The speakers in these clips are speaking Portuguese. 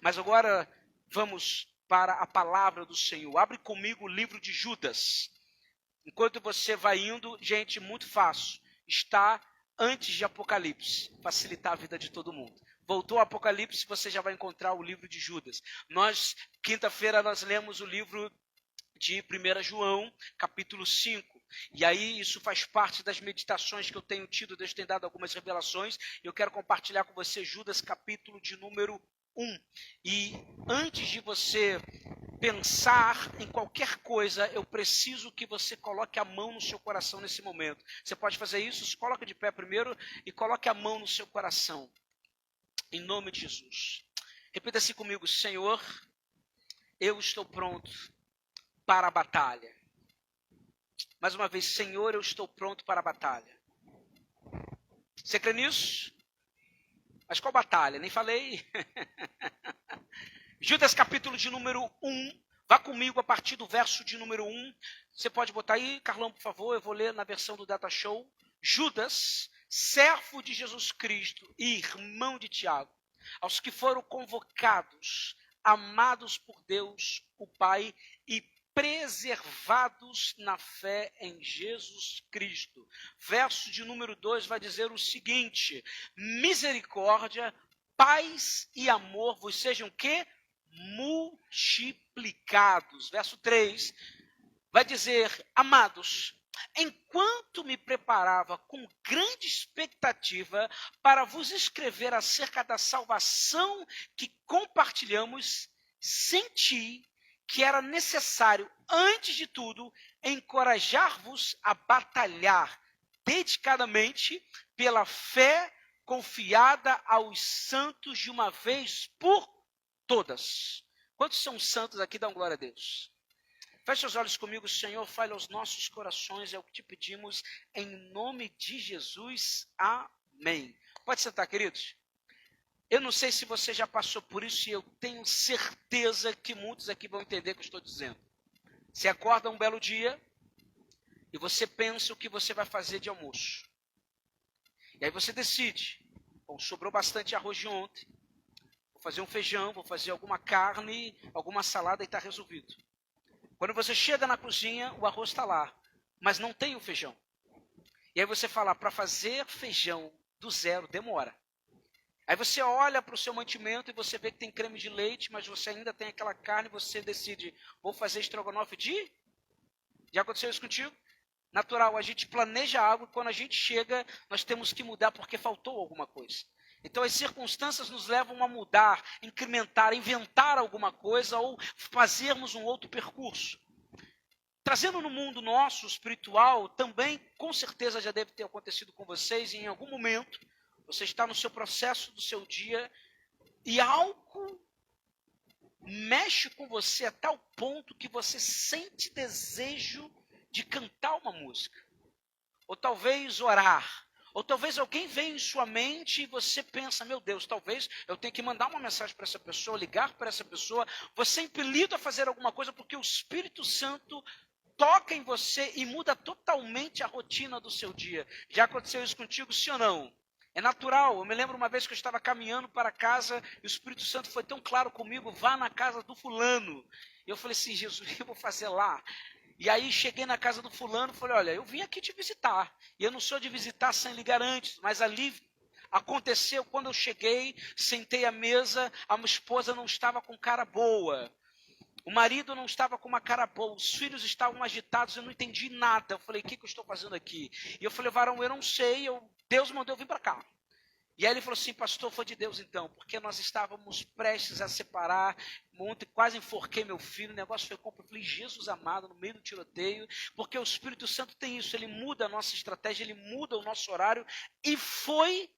Mas agora vamos para a palavra do Senhor. Abre comigo o livro de Judas. Enquanto você vai indo, gente, muito fácil. Está antes de Apocalipse. Facilitar a vida de todo mundo. Voltou ao Apocalipse, você já vai encontrar o livro de Judas. Quinta-feira, nós lemos o livro de 1 João, capítulo 5. E aí isso faz parte das meditações que eu tenho tido. Deus tem dado algumas revelações. Eu quero compartilhar com você Judas, capítulo de número 1. E antes de você pensar em qualquer coisa, eu preciso que você coloque a mão no seu coração nesse momento. Você pode fazer isso? Se coloca de pé primeiro e coloque a mão no seu coração. Em nome de Jesus. Repita assim comigo: Senhor, eu estou pronto para a batalha. Mais uma vez, Senhor, eu estou pronto para a batalha. Você crê nisso? Mas qual batalha? Nem falei. Judas capítulo de número 1. Vá comigo a partir do verso de número 1. Você pode botar aí, Carlão, por favor. Eu vou ler na versão do Data Show. Judas, servo de Jesus Cristo e irmão de Tiago, aos que foram convocados, amados por Deus, o Pai, e preservados na fé em Jesus Cristo. Verso de número 2 vai dizer o seguinte: misericórdia, paz e amor vos sejam que multiplicados. Verso 3 vai dizer: amados, enquanto me preparava com grande expectativa para vos escrever acerca da salvação que compartilhamos, senti que era necessário, antes de tudo, encorajar-vos a batalhar dedicadamente pela fé confiada aos santos de uma vez por todas. Quantos são santos aqui? Dão glória a Deus. Feche os olhos comigo, Senhor, fale aos nossos corações, é o que te pedimos, em nome de Jesus. Amém. Pode sentar, queridos. Eu não sei se você já passou por isso e eu tenho certeza que muitos aqui vão entender o que eu estou dizendo. Você acorda um belo dia e você pensa o que você vai fazer de almoço. E aí você decide: bom, sobrou bastante arroz de ontem, vou fazer um feijão, vou fazer alguma carne, alguma salada e está resolvido. Quando você chega na cozinha, o arroz está lá, mas não tem o feijão. E aí você fala: para fazer feijão do zero demora. Aí você olha para o seu mantimento e você vê que tem creme de leite, mas você ainda tem aquela carne, você decide: vou fazer estrogonofe de... Já aconteceu isso contigo? Natural, a gente planeja algo e quando a gente chega, nós temos que mudar porque faltou alguma coisa. Então as circunstâncias nos levam a mudar, incrementar, inventar alguma coisa ou fazermos um outro percurso. Trazendo no mundo nosso, espiritual, também com certeza já deve ter acontecido com vocês e em algum momento você está no seu processo do seu dia e algo mexe com você a tal ponto que você sente desejo de cantar uma música. Ou talvez orar. Ou talvez alguém venha em sua mente e você pensa: meu Deus, talvez eu tenha que mandar uma mensagem para essa pessoa, ligar para essa pessoa. Você é impelido a fazer alguma coisa porque o Espírito Santo toca em você e muda totalmente a rotina do seu dia. Já aconteceu isso contigo, sim ou não? É natural. Eu me lembro uma vez que eu estava caminhando para casa e o Espírito Santo foi tão claro comigo: vá na casa do fulano. E eu falei assim: Jesus, o que eu vou fazer lá? E aí cheguei na casa do fulano e falei: olha, eu vim aqui te visitar. E eu não sou de visitar sem ligar antes, mas ali aconteceu quando eu cheguei, sentei à mesa, a minha esposa não estava com cara boa. O marido não estava com uma cara boa, os filhos estavam agitados, eu não entendi nada. Eu falei: o que eu estou fazendo aqui? E eu falei: varão, eu não sei, Deus mandou eu vir para cá. E aí ele falou assim: pastor, foi de Deus então, porque nós estávamos prestes a separar, ontem quase enforquei meu filho, o negócio foi complicado. Eu falei: Jesus amado, no meio do tiroteio, porque o Espírito Santo tem isso, ele muda a nossa estratégia, ele muda o nosso horário, e foi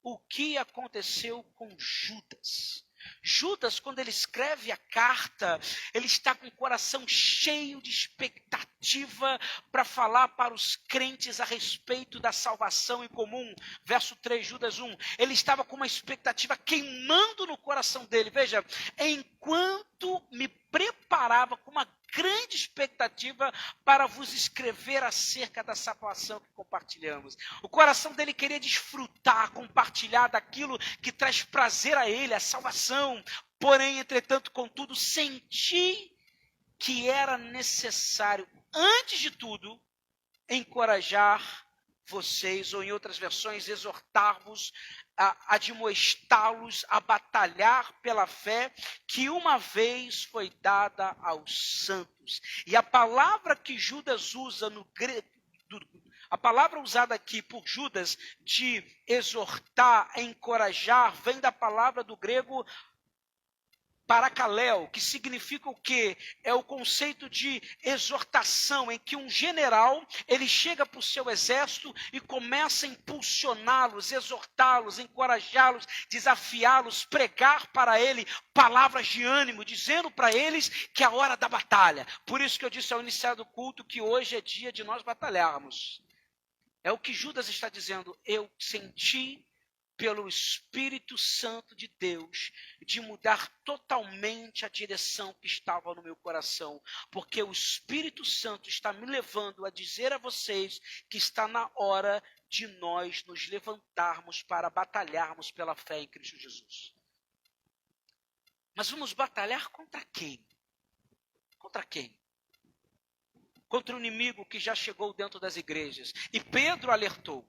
o que aconteceu com Judas. Judas, quando ele escreve a carta, ele está com o coração cheio de expectativa para falar para os crentes a respeito da salvação em comum. Verso 3, Judas 1, ele estava com uma expectativa queimando no coração dele. Veja, enquanto me preparava com uma grande expectativa para vos escrever acerca da salvação que compartilhamos. O coração dele queria desfrutar, compartilhar daquilo que traz prazer a ele, a salvação. Porém, entretanto, contudo, senti que era necessário, antes de tudo, encorajar vocês, ou em outras versões, exortar-vos, admoestá-los a batalhar pela fé que uma vez foi dada aos santos. E a palavra que Judas usa no grego, a palavra usada aqui por Judas de exortar, encorajar, vem da palavra do grego paracaléu, que significa o quê? É o conceito de exortação, em que um general, ele chega para o seu exército e começa a impulsioná-los, exortá-los, encorajá-los, desafiá-los, pregar para ele palavras de ânimo, dizendo para eles que é a hora da batalha. Por isso que eu disse ao iniciar do culto que hoje é dia de nós batalharmos. É o que Judas está dizendo. Eu senti pelo Espírito Santo de Deus, de mudar totalmente a direção que estava no meu coração, porque o Espírito Santo está me levando a dizer a vocês que está na hora de nós nos levantarmos para batalharmos pela fé em Cristo Jesus. Mas vamos batalhar contra quem? Contra quem? Contra o inimigo que já chegou dentro das igrejas. E Pedro alertou.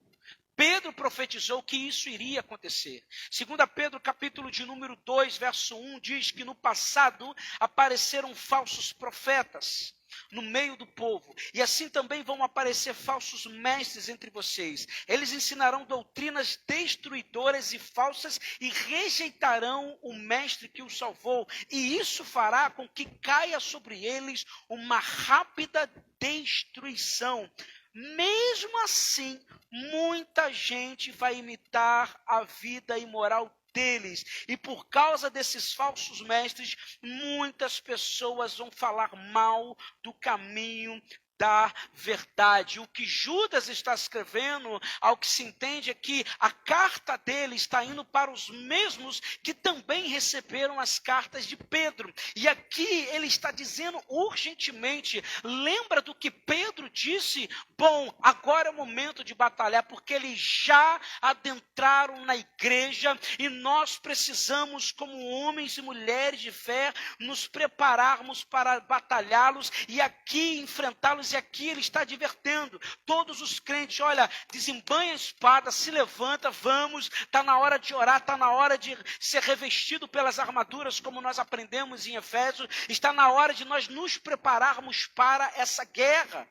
Pedro profetizou que isso iria acontecer. 2 Pedro, capítulo de número 2, verso 1, diz que no passado apareceram falsos profetas no meio do povo. E assim também vão aparecer falsos mestres entre vocês. Eles ensinarão doutrinas destruidoras e falsas e rejeitarão o mestre que os salvou. E isso fará com que caia sobre eles uma rápida destruição. Mesmo assim, muita gente vai imitar a vida imoral deles. E por causa desses falsos mestres, muitas pessoas vão falar mal do caminho da verdade. O que Judas está escrevendo, ao que se entende é que a carta dele está indo para os mesmos que também receberam as cartas de Pedro. E aqui ele está dizendo urgentemente, lembra do que Pedro disse? Bom, agora é o momento de batalhar, porque eles já adentraram na igreja e nós precisamos, como homens e mulheres de fé, nos prepararmos para batalhá-los e aqui enfrentá-los. E aqui ele está advertendo todos os crentes, olha, desembanha a espada, se levanta, vamos, está na hora de orar, está na hora de ser revestido pelas armaduras, como nós aprendemos em Efésios, está na hora de nós nos prepararmos para essa guerra.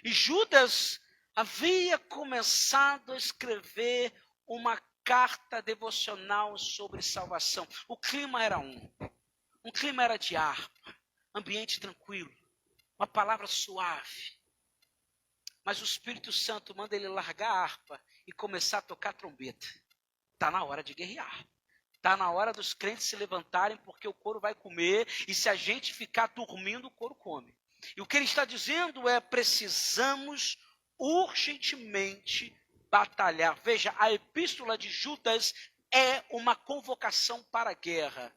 E Judas havia começado a escrever uma carta devocional sobre salvação. O clima era um clima era de harpa, ambiente tranquilo, uma palavra suave. Mas o Espírito Santo manda ele largar a harpa e começar a tocar trombeta. Está na hora de guerrear. Está na hora dos crentes se levantarem, porque o couro vai comer. E se a gente ficar dormindo, o couro come. E o que ele está dizendo é: precisamos urgentemente batalhar. Veja, a epístola de Judas é uma convocação para a guerra.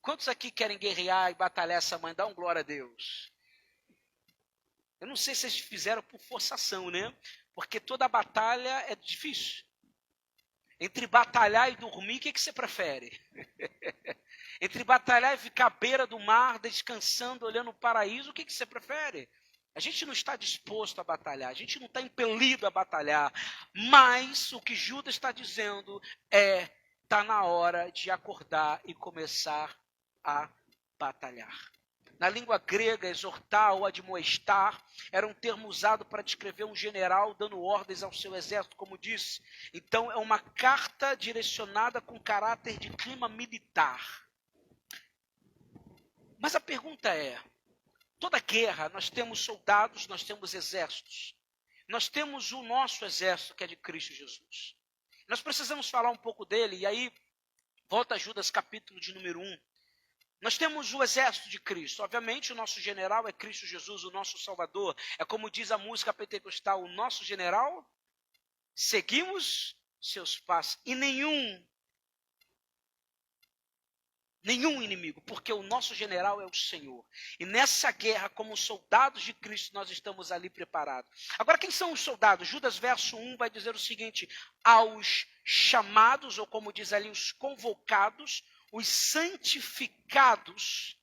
Quantos aqui querem guerrear e batalhar essa manhã? Dá um glória a Deus. Eu não sei se vocês fizeram por forçação, né? Porque toda batalha é difícil. Entre batalhar e dormir, o que você prefere? Entre batalhar e ficar à beira do mar, descansando, olhando o paraíso, o que você prefere? A gente não está disposto a batalhar, a gente não está impelido a batalhar. Mas o que Judas está dizendo é: está na hora de acordar e começar a batalhar. Na língua grega, exortar ou admoestar era um termo usado para descrever um general dando ordens ao seu exército, como disse. Então, é uma carta direcionada com caráter de clima militar. Mas a pergunta é: toda guerra, nós temos soldados, nós temos exércitos. Nós temos o nosso exército, que é de Cristo Jesus. Nós precisamos falar um pouco dele, e aí, volta a Judas capítulo de número 1. Nós temos o exército de Cristo. Obviamente, o nosso general é Cristo Jesus, o nosso Salvador. É como diz a música pentecostal: o nosso general, seguimos seus passos. E nenhum inimigo, porque o nosso general é o Senhor. E nessa guerra, como soldados de Cristo, nós estamos ali preparados. Agora, quem são os soldados? Judas, verso 1, vai dizer o seguinte: aos chamados, ou como diz ali, os convocados, os santificados.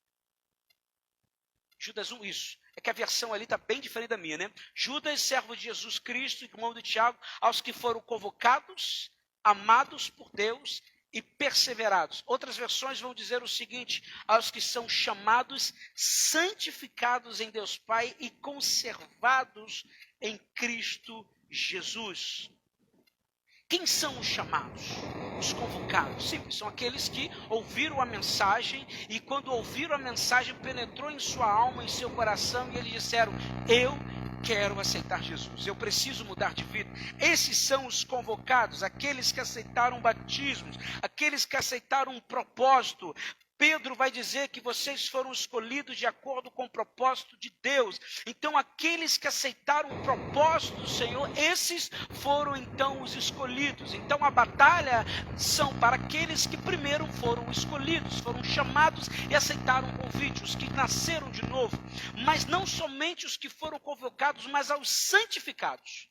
Judas 1, isso. É que a versão ali está bem diferente da minha, né? Judas, servo de Jesus Cristo, irmão de Tiago, aos que foram convocados, amados por Deus e perseverados. Outras versões vão dizer o seguinte: aos que são chamados, santificados em Deus Pai e conservados em Cristo Jesus. Quem são os chamados? Os convocados? Simples, são aqueles que ouviram a mensagem e quando ouviram a mensagem penetrou em sua alma, em seu coração e eles disseram: eu quero aceitar Jesus, eu preciso mudar de vida. Esses são os convocados, aqueles que aceitaram batismos, aqueles que aceitaram um propósito. Pedro vai dizer que vocês foram escolhidos de acordo com o propósito de Deus. Então, aqueles que aceitaram o propósito do Senhor, esses foram então os escolhidos. Então, a batalha são para aqueles que primeiro foram escolhidos, foram chamados e aceitaram o convite, os que nasceram de novo. Mas não somente os que foram convocados, mas aos santificados.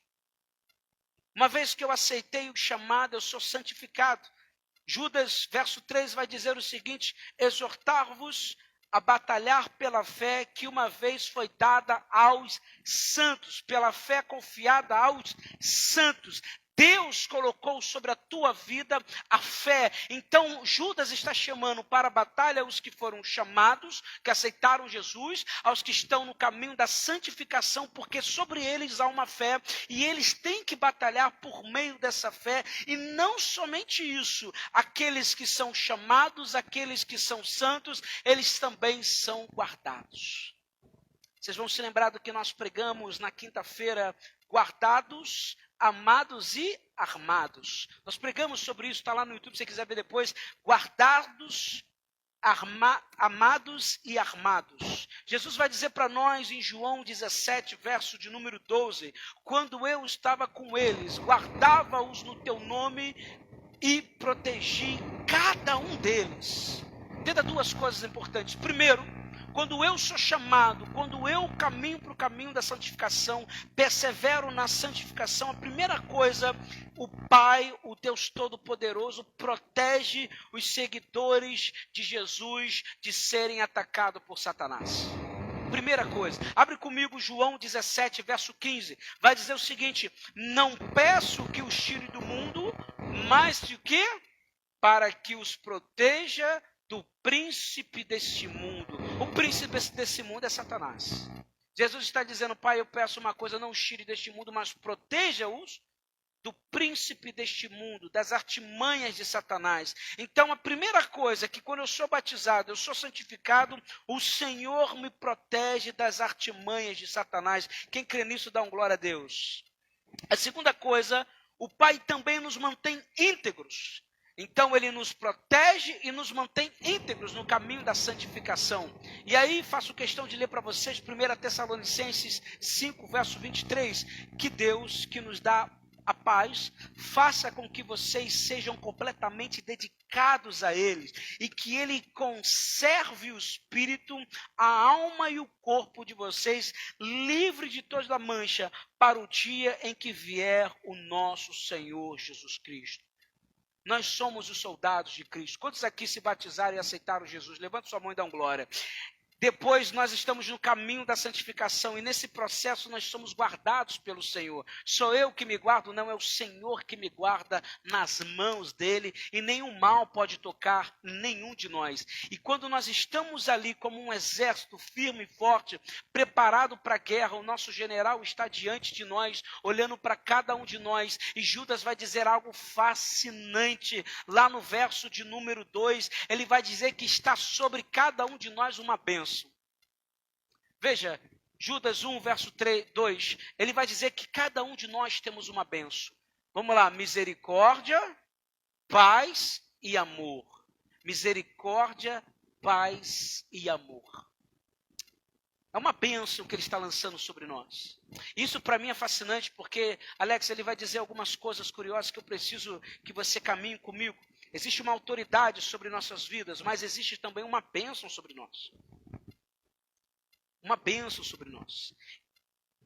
Uma vez que eu aceitei o chamado, eu sou santificado. Judas, verso 3, vai dizer o seguinte: exortar-vos a batalhar pela fé que uma vez foi dada aos santos, pela fé confiada aos santos. Deus colocou sobre a tua vida a fé. Então Judas está chamando para a batalha os que foram chamados, que aceitaram Jesus, aos que estão no caminho da santificação, porque sobre eles há uma fé e eles têm que batalhar por meio dessa fé. E não somente isso, aqueles que são chamados, aqueles que são santos, eles também são guardados. Vocês vão se lembrar do que nós pregamos na quinta-feira: guardados, amados e armados. Nós pregamos sobre isso, está lá no YouTube, se você quiser ver depois. Guardados, amados e armados. Jesus vai dizer para nós em João 17, verso de número 12: quando eu estava com eles, guardava-os no teu nome e protegi cada um deles. Entenda duas coisas importantes. Primeiro, quando eu sou chamado, quando eu caminho para o caminho da santificação, persevero na santificação, a primeira coisa, o Pai, o Deus Todo-Poderoso, protege os seguidores de Jesus de serem atacados por Satanás. Primeira coisa, abre comigo João 17, verso 15, vai dizer o seguinte: não peço que os tire do mundo, mas de quê? Para que os proteja do príncipe deste mundo. O príncipe desse mundo é Satanás. Jesus está dizendo: Pai, eu peço uma coisa, não os tire deste mundo, mas proteja-os do príncipe deste mundo, das artimanhas de Satanás. Então, a primeira coisa é que quando eu sou batizado, eu sou santificado, o Senhor me protege das artimanhas de Satanás. Quem crê nisso, dá um glória a Deus. A segunda coisa, o Pai também nos mantém íntegros. Então ele nos protege e nos mantém íntegros no caminho da santificação. E aí faço questão de ler para vocês 1 Tessalonicenses 5, verso 23, que Deus, que nos dá a paz, faça com que vocês sejam completamente dedicados a Ele e que Ele conserve o espírito, a alma e o corpo de vocês livre de toda mancha para o dia em que vier o nosso Senhor Jesus Cristo. Nós somos os soldados de Cristo. Quantos aqui se batizaram e aceitaram Jesus? Levanta sua mão e dá um glória. Depois nós estamos no caminho da santificação e nesse processo nós somos guardados pelo Senhor. Sou eu que me guardo? Não, é o Senhor que me guarda nas mãos dele e nenhum mal pode tocar nenhum de nós. E quando nós estamos ali como um exército firme e forte, preparado para a guerra, o nosso general está diante de nós, olhando para cada um de nós, e Judas vai dizer algo fascinante. Lá no verso de número 2, ele vai dizer que está sobre cada um de nós uma bênção. Veja, Judas 1, verso 2, ele vai dizer que cada um de nós temos uma bênção. Vamos lá: misericórdia, paz e amor. Misericórdia, paz e amor. É uma bênção que ele está lançando sobre nós. Isso para mim é fascinante porque, Alex, ele vai dizer algumas coisas curiosas que eu preciso que você caminhe comigo. Existe uma autoridade sobre nossas vidas, mas existe também uma bênção sobre nós. Uma bênção sobre nós.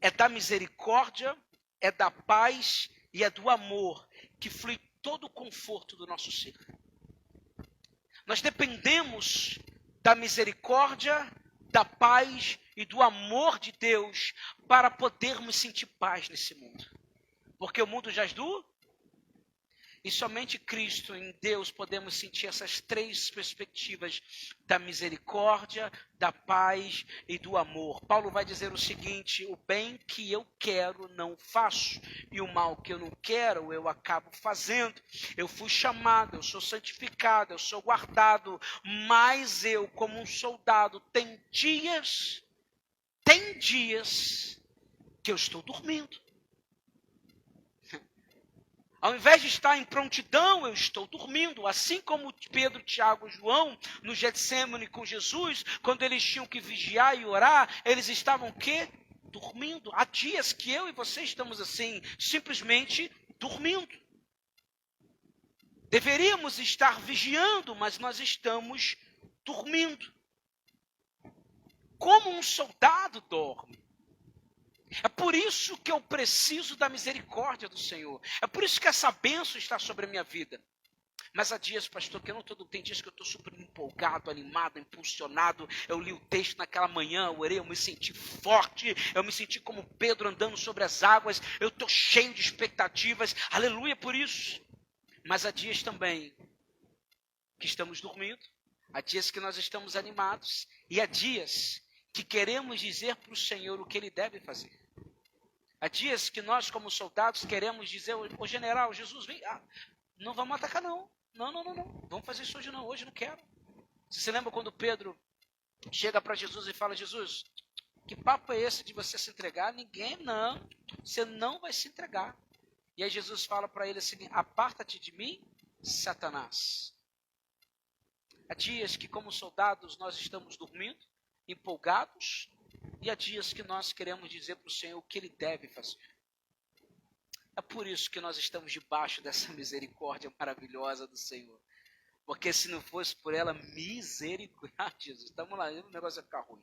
É da misericórdia, é da paz e é do amor que flui todo o conforto do nosso ser. Nós dependemos da misericórdia, da paz e do amor de Deus para podermos sentir paz nesse mundo. Porque o mundo jaz do... E somente Cristo, em Deus, podemos sentir essas três perspectivas da misericórdia, da paz e do amor. Paulo vai dizer o seguinte: o bem que eu quero não faço, e o mal que eu não quero eu acabo fazendo. Eu fui chamado, eu sou santificado, eu sou guardado, mas eu, como um soldado, tem dias que eu estou dormindo. Ao invés de estar em prontidão, eu estou dormindo. Assim como Pedro, Tiago e João, no Getsêmani com Jesus, quando eles tinham que vigiar e orar, eles estavam o quê? Dormindo. Há dias que eu e você estamos assim, simplesmente dormindo. Deveríamos estar vigiando, mas nós estamos dormindo. Como um soldado dorme. É por isso que eu preciso da misericórdia do Senhor. É por isso que essa bênção está sobre a minha vida. Mas há dias, pastor, que eu não estou... Tem dias que eu estou super empolgado, animado, impulsionado. Eu li o texto naquela manhã, eu orei, eu me senti forte. Eu me senti como Pedro andando sobre as águas. Eu estou cheio de expectativas. Aleluia por isso. Mas há dias também que estamos dormindo. Há dias que nós estamos animados. E há dias que queremos dizer para o Senhor o que Ele deve fazer. Há dias que nós, como soldados, queremos dizer: ô general, Jesus, vem, não vamos atacar não. Não, vamos fazer isso hoje não, hoje não quero. Você lembra quando Pedro chega para Jesus e fala: Jesus, que papo é esse de você se entregar? Ninguém, não, você não vai se entregar. E aí Jesus fala para ele assim: aparta-te de mim, Satanás. Há dias que, como soldados, nós estamos dormindo, empolgados, e há dias que nós queremos dizer para o Senhor o que Ele deve fazer. É por isso que nós estamos debaixo dessa misericórdia maravilhosa do Senhor. Porque se não fosse por ela, misericórdia, Jesus, estamos lá, o negócio vai ficar ruim.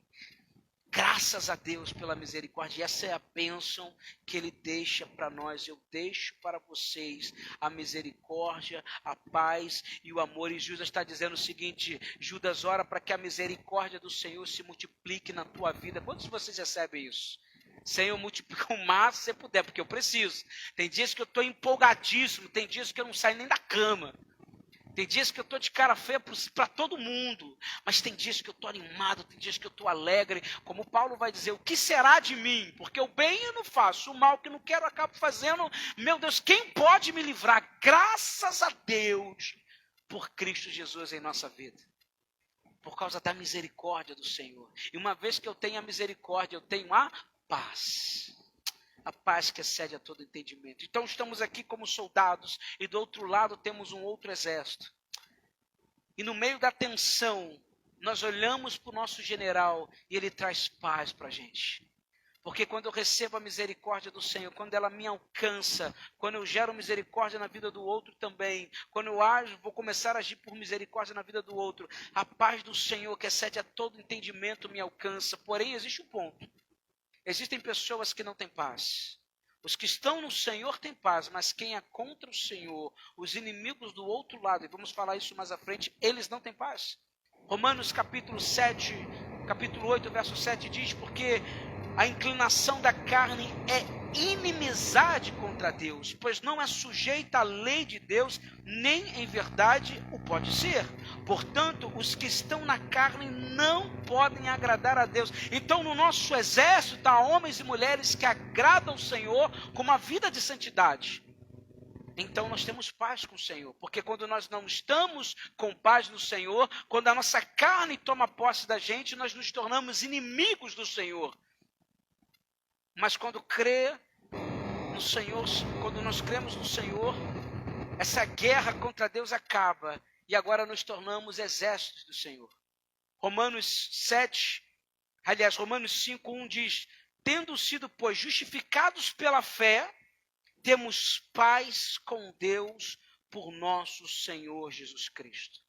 Graças a Deus pela misericórdia. E essa é a bênção que Ele deixa para nós. Eu deixo para vocês a misericórdia, a paz e o amor. E Judas está dizendo o seguinte: Judas, ora para que a misericórdia do Senhor se multiplique na tua vida. Quantos de vocês recebem isso? Senhor, multiplica o máximo que você puder, porque eu preciso. Tem dias que eu estou empolgadíssimo, tem dias que eu não saio nem da cama. Tem dias que eu estou de cara feia para todo mundo, mas tem dias que eu estou animado, tem dias que eu estou alegre. Como Paulo vai dizer: o que será de mim? Porque o bem eu não faço, o mal que não quero eu acabo fazendo. Meu Deus, quem pode me livrar? Graças a Deus, por Cristo Jesus em nossa vida. Por causa da misericórdia do Senhor. E uma vez que eu tenho a misericórdia, eu tenho a paz. A paz que excede a todo entendimento. Então estamos aqui como soldados e do outro lado temos um outro exército. E no meio da tensão, nós olhamos para o nosso general e ele traz paz para a gente. Porque quando eu recebo a misericórdia do Senhor, quando ela me alcança, quando eu gero misericórdia na vida do outro também, quando eu ajo, vou começar a agir por misericórdia na vida do outro, a paz do Senhor que excede a todo entendimento me alcança. Porém, existe um ponto. Existem pessoas que não têm paz. Os que estão no Senhor têm paz, mas quem é contra o Senhor, os inimigos do outro lado, e vamos falar isso mais à frente, eles não têm paz. Romanos capítulo 7, capítulo 8, verso 7 diz: porque a inclinação da carne é inimizade contra Deus, pois não é sujeita à lei de Deus, nem em verdade o pode ser. Portanto, os que estão na carne não podem agradar a Deus. Então, no nosso exército há homens e mulheres que agradam o Senhor com uma vida de santidade. Então nós temos paz com o Senhor, porque quando nós não estamos com paz no Senhor, quando a nossa carne toma posse da gente, nós nos tornamos inimigos do Senhor. Mas quando crê no Senhor, quando nós cremos no Senhor, essa guerra contra Deus acaba e agora nos tornamos exércitos do Senhor. Romanos 5:1 diz: tendo sido, pois, justificados pela fé, temos paz com Deus por nosso Senhor Jesus Cristo.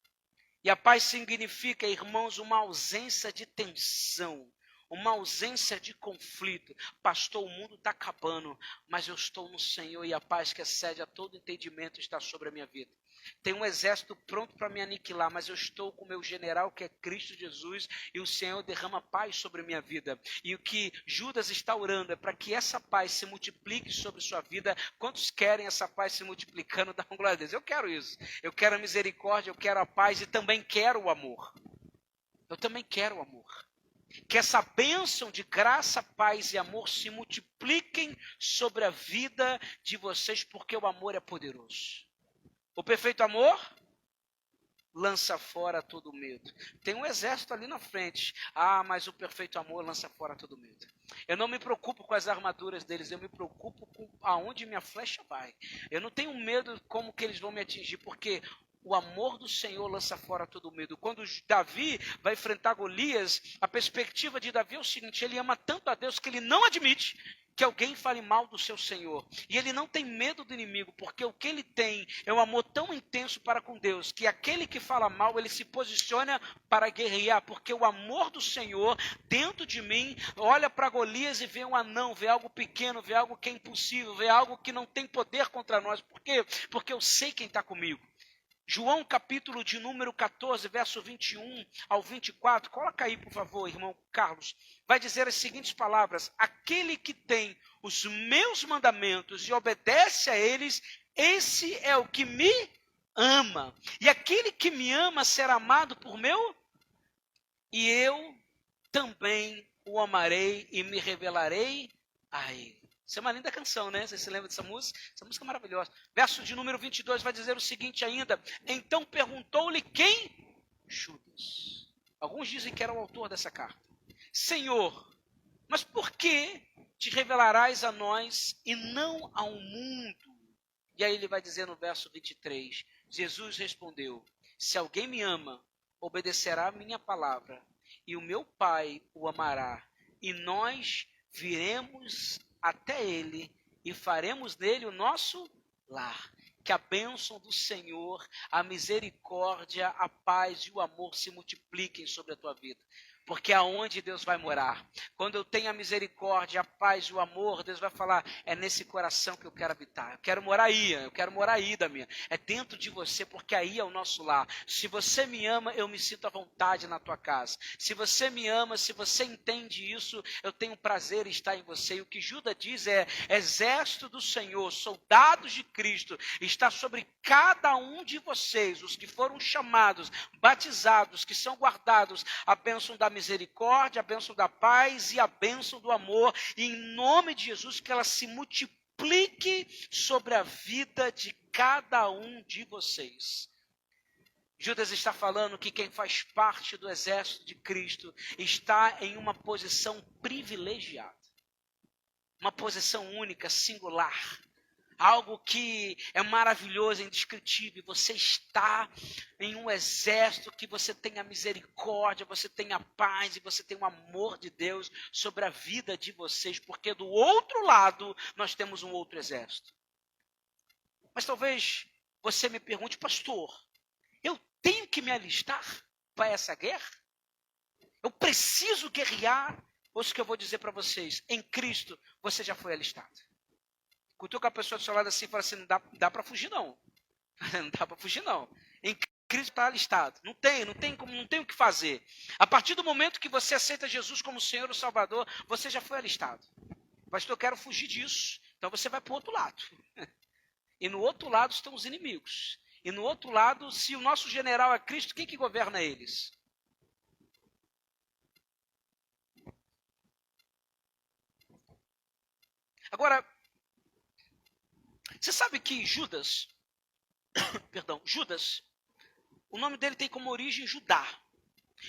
E a paz significa, irmãos, uma ausência de tensão, uma ausência de conflito. Pastor, o mundo está acabando, mas eu estou no Senhor e a paz que excede a todo entendimento está sobre a minha vida. Tem um exército pronto para me aniquilar, mas eu estou com o meu general, que é Cristo Jesus, e o Senhor derrama paz sobre a minha vida. E o que Judas está orando é para que essa paz se multiplique sobre sua vida. Quantos querem essa paz se multiplicando? Dá glória a Deus. Eu quero isso. Eu quero a misericórdia, eu quero a paz e também quero o amor. Eu também quero o amor. Que essa bênção de graça, paz e amor se multipliquem sobre a vida de vocês, porque o amor é poderoso. O perfeito amor lança fora todo medo. Tem um exército ali na frente. Ah, mas o perfeito amor lança fora todo medo. Eu não me preocupo com as armaduras deles, eu me preocupo com aonde minha flecha vai. Eu não tenho medo como que eles vão me atingir, porque o amor do Senhor lança fora todo medo. Quando Davi vai enfrentar Golias, a perspectiva de Davi é o seguinte: ele ama tanto a Deus que ele não admite que alguém fale mal do seu Senhor. E ele não tem medo do inimigo, porque o que ele tem é um amor tão intenso para com Deus, que aquele que fala mal, ele se posiciona para guerrear, porque o amor do Senhor dentro de mim olha para Golias e vê um anão, vê algo pequeno, vê algo que é impossível, vê algo que não tem poder contra nós. Por quê? Porque eu sei quem está comigo. João capítulo de número 14, verso 21 ao 24, coloca aí por favor, irmão Carlos, vai dizer as seguintes palavras: aquele que tem os meus mandamentos e obedece a eles, esse é o que me ama, e aquele que me ama será amado por meu, e eu também o amarei e me revelarei a ele. Isso é uma linda canção, né? Você se lembra dessa música? Essa música é maravilhosa. Verso de número 22 vai dizer o seguinte ainda: então perguntou-lhe quem? Judas. Alguns dizem que era o autor dessa carta. Senhor, mas por que te revelarás a nós e não ao mundo? E aí ele vai dizer no verso 23, Jesus respondeu: se alguém me ama, obedecerá a minha palavra, e o meu Pai o amará, e nós viremos até ele e faremos nele o nosso lar. Que a bênção do Senhor, a misericórdia, a paz e o amor se multipliquem sobre a tua vida. Porque aonde Deus vai morar? Quando eu tenho a misericórdia, a paz e o amor, Deus vai falar: é nesse coração que eu quero habitar. Eu quero morar aí, Damiana. É dentro de você, porque aí é o nosso lar. Se você me ama, eu me sinto à vontade na tua casa. Se você me ama, se você entende isso, eu tenho prazer em estar em você. E o que Judas diz é: exército do Senhor, soldados de Cristo, está sobre cada um de vocês, os que foram chamados, batizados, que são guardados, a bênção da misericórdia, a bênção da paz e a bênção do amor, e em nome de Jesus que ela se multiplique sobre a vida de cada um de vocês. Judas está falando que quem faz parte do exército de Cristo está em uma posição privilegiada, uma posição única, singular, algo que é maravilhoso, indescritível. Você está em um exército que você tem a misericórdia, você tem a paz e você tem o amor de Deus sobre a vida de vocês, porque do outro lado nós temos um outro exército. Mas talvez você me pergunte: pastor, eu tenho que me alistar para essa guerra? Eu preciso guerrear? Ouça o que eu vou dizer para vocês: em Cristo você já foi alistado. Cutuca a pessoa do seu lado assim e fala assim: não dá para fugir não. Não dá para fugir não. Em Cristo está alistado. Não tem o que fazer. A partir do momento que você aceita Jesus como Senhor e Salvador, você já foi alistado. Pastor, eu quero fugir disso. Então você vai para o outro lado. E no outro lado estão os inimigos. E no outro lado, se o nosso general é Cristo, quem que governa eles? Agora, você sabe que Judas, o nome dele tem como origem Judá.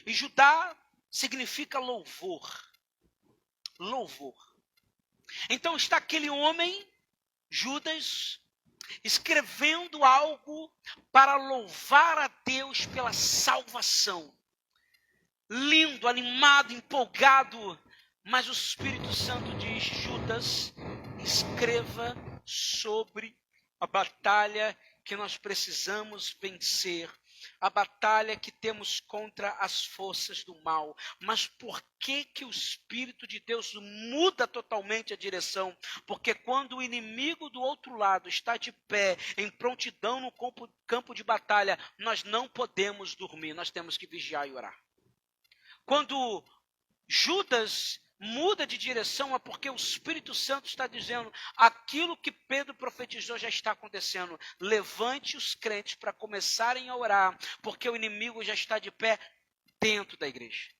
E Judá significa louvor. Louvor. Então está aquele homem, Judas, escrevendo algo para louvar a Deus pela salvação. Lindo, animado, empolgado. Mas o Espírito Santo diz: Judas, escreva sobre a batalha que nós precisamos vencer, a batalha que temos contra as forças do mal. Mas por que que o Espírito de Deus muda totalmente a direção? Porque quando o inimigo do outro lado está de pé, em prontidão no campo de batalha, nós não podemos dormir, nós temos que vigiar e orar. Quando Judas muda de direção, é porque o Espírito Santo está dizendo: aquilo que Pedro profetizou já está acontecendo. Levante os crentes para começarem a orar, porque o inimigo já está de pé dentro da igreja.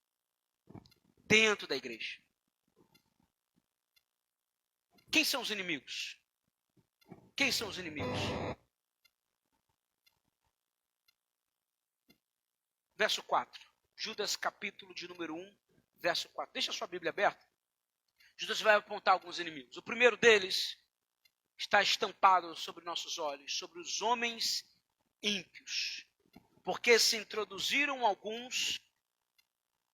Dentro da igreja. Quem são os inimigos? Quem são os inimigos? Verso 4. Judas, capítulo de número 1, verso 4. Deixa a sua Bíblia aberta. Judas vai apontar alguns inimigos. O primeiro deles está estampado sobre nossos olhos, sobre os homens ímpios. Porque se introduziram alguns,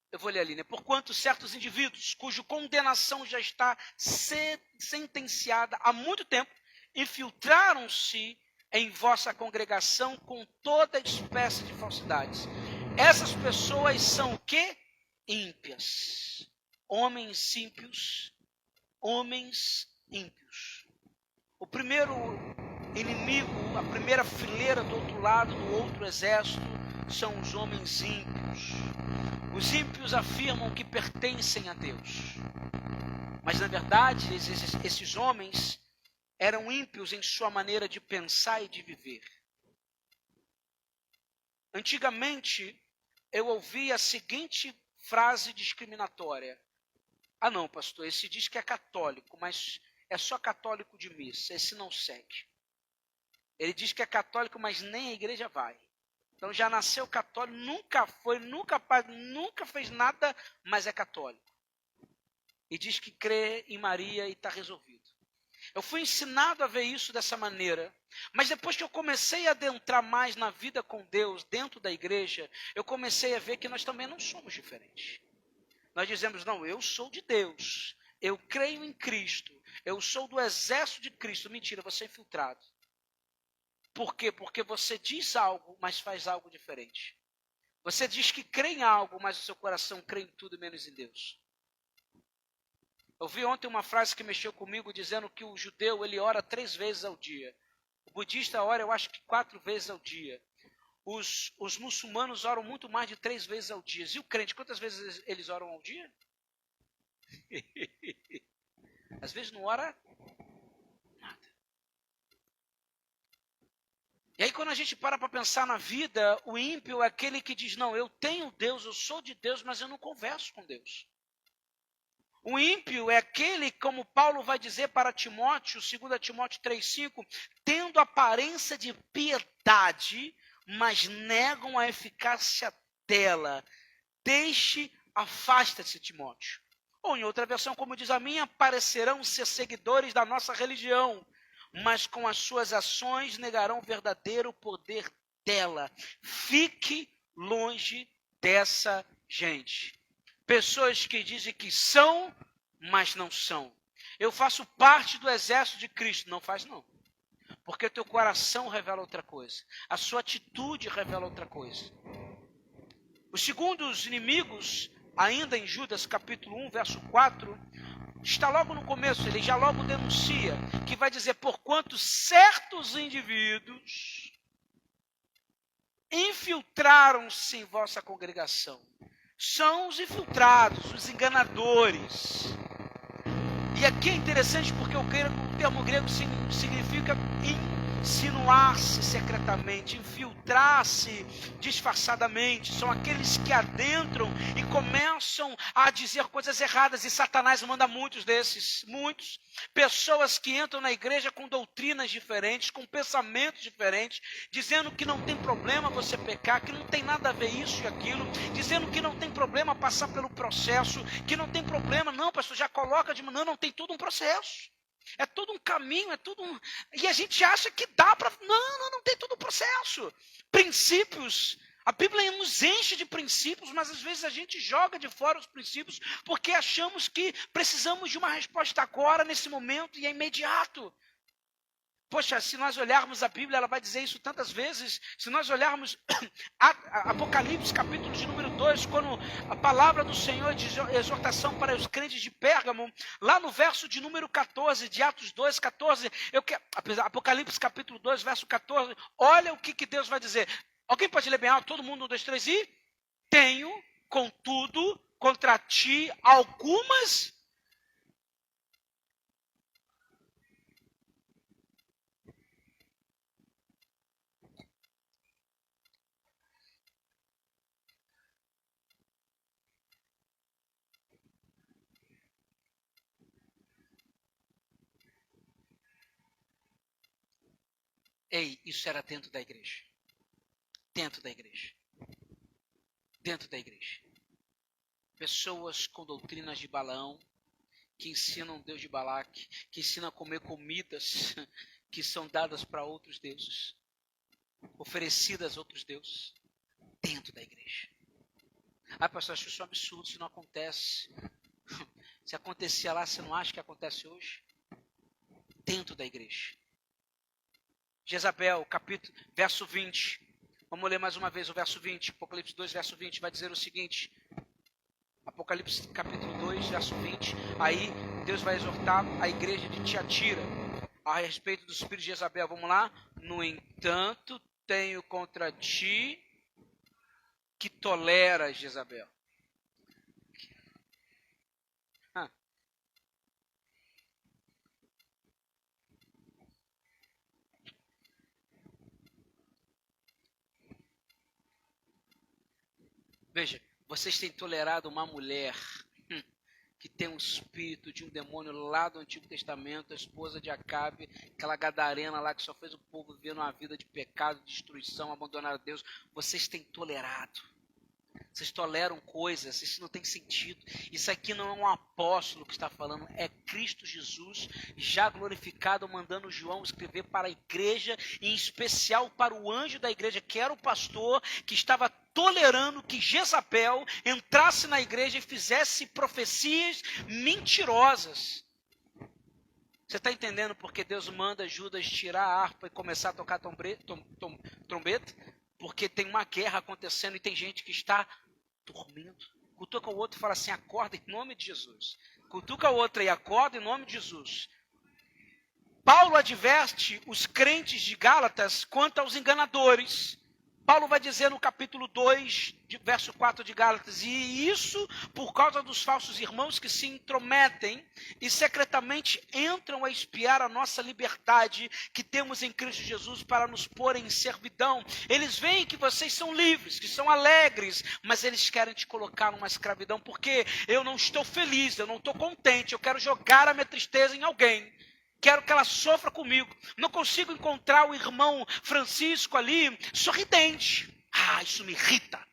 eu vou ler ali, né? Porquanto certos indivíduos, cuja condenação já está sentenciada há muito tempo, infiltraram-se em vossa congregação com toda espécie de falsidades. Essas pessoas são o quê? Ímpias. Homens ímpios. Homens ímpios. O primeiro inimigo, a primeira fileira do outro lado, do outro exército, são os homens ímpios. Os ímpios afirmam que pertencem a Deus. Mas, na verdade, esses homens eram ímpios em sua maneira de pensar e de viver. Antigamente, eu ouvi a seguinte frase discriminatória: ah não, pastor, esse diz que é católico, mas é só católico de missa, esse não segue. Ele diz que é católico, mas nem a igreja vai. Então já nasceu católico, nunca foi, nunca fez nada, mas é católico. E diz que crê em Maria e está resolvido. Eu fui ensinado a ver isso dessa maneira, mas depois que eu comecei a adentrar mais na vida com Deus, dentro da igreja, eu comecei a ver que nós também não somos diferentes. Nós dizemos: não, eu sou de Deus, eu creio em Cristo, eu sou do exército de Cristo. Mentira, você é infiltrado. Por quê? Porque você diz algo, mas faz algo diferente. Você diz que crê em algo, mas o seu coração crê em tudo menos em Deus. Eu vi ontem uma frase que mexeu comigo, dizendo que o judeu, ele ora 3 vezes ao dia. O budista ora, eu acho que 4 vezes ao dia. Os muçulmanos oram muito mais de 3 vezes ao dia. E o crente, quantas vezes eles oram ao dia? Às vezes não ora nada. E aí quando a gente para pensar na vida, o ímpio é aquele que diz: não, eu tenho Deus, eu sou de Deus, mas eu não converso com Deus. O ímpio é aquele, como Paulo vai dizer para Timóteo, 2 Timóteo 3,5, tendo aparência de piedade, mas negam a eficácia dela. Afasta-se, Timóteo. Ou em outra versão, como diz a minha, parecerão ser seguidores da nossa religião, mas com as suas ações negarão o verdadeiro poder dela. Fique longe dessa gente. Pessoas que dizem que são, mas não são. Eu faço parte do exército de Cristo. Não faz não. Porque teu coração revela outra coisa. A sua atitude revela outra coisa. Os segundos inimigos, ainda em Judas capítulo 1, verso 4, está logo no começo. Ele já logo denuncia, que vai dizer: porquanto certos indivíduos infiltraram-se em vossa congregação. São os infiltrados, os enganadores. E aqui é interessante porque o termo grego significa insinuar-se secretamente, infiltrar-se disfarçadamente. São aqueles que adentram e começam a dizer coisas erradas. E Satanás manda muitos desses, muitos. Pessoas que entram na igreja com doutrinas diferentes, com pensamentos diferentes, dizendo que não tem problema você pecar, que não tem nada a ver isso e aquilo, dizendo que não tem problema passar pelo processo, que não tem problema, não, pastor, já coloca de manhã, não tem tudo um processo. É todo um caminho, é tudo um... E a gente acha que dá para... Não tem todo um processo. Princípios. A Bíblia nos enche de princípios, mas às vezes a gente joga de fora os princípios porque achamos que precisamos de uma resposta agora, nesse momento, e é imediato. Poxa, se nós olharmos a Bíblia, ela vai dizer isso tantas vezes. Se nós olharmos Apocalipse, capítulo de número 2, quando a palavra do Senhor de exortação para os crentes de Pérgamo, lá no verso de número 14, de Atos 2, 14, Apocalipse, capítulo 2, verso 14, olha o que Deus vai dizer. Alguém pode ler bem alto? Todo mundo, 1, 2, 3, e... Tenho, contudo, contra ti algumas... Ei, isso era dentro da igreja. Dentro da igreja. Dentro da igreja. Pessoas com doutrinas de Balaão, que ensinam Deus de Balaque, que ensinam a comer comidas que são dadas para outros deuses, oferecidas a outros deuses, dentro da igreja. Ah, pastor, acho isso um absurdo, isso não acontece. Se acontecia lá, você não acha que acontece hoje? Dentro da igreja. Jezabel, verso 20. Vamos ler mais uma vez o verso 20. Apocalipse 2, verso 20, vai dizer o seguinte. Apocalipse capítulo 2, verso 20. Aí Deus vai exortar a igreja de Tiatira a respeito do espírito de Jezabel. Vamos lá? No entanto, tenho contra ti que toleras Jezabel. Veja, vocês têm tolerado uma mulher que tem um espírito de um demônio lá do Antigo Testamento, a esposa de Acabe, aquela gadarena lá que só fez o povo viver numa vida de pecado, destruição, abandonar a Deus. Vocês têm tolerado. Vocês toleram coisas, isso não tem sentido. Isso aqui não é um apóstolo que está falando, é Cristo Jesus, já glorificado, mandando João escrever para a igreja, em especial para o anjo da igreja, que era o pastor, que estava tolerando que Jezabel entrasse na igreja e fizesse profecias mentirosas. Você está entendendo porque Deus manda Judas tirar a harpa e começar a tocar trombeta? Porque tem uma guerra acontecendo e tem gente que está dormindo. Cutuca o outro e fala assim, acorda em nome de Jesus. Cutuca o outro e acorda em nome de Jesus. Paulo adverte os crentes de Gálatas quanto aos enganadores. Paulo vai dizer no capítulo 2, verso 4 de Gálatas, e isso por causa dos falsos irmãos que se intrometem e secretamente entram a espiar a nossa liberdade que temos em Cristo Jesus para nos pôr em servidão. Eles veem que vocês são livres, que são alegres, mas eles querem te colocar numa escravidão, porque eu não estou feliz, eu não estou contente, eu quero jogar a minha tristeza em alguém. Quero que ela sofra comigo. Não consigo encontrar o irmão Francisco ali sorridente. Ah, isso me irrita.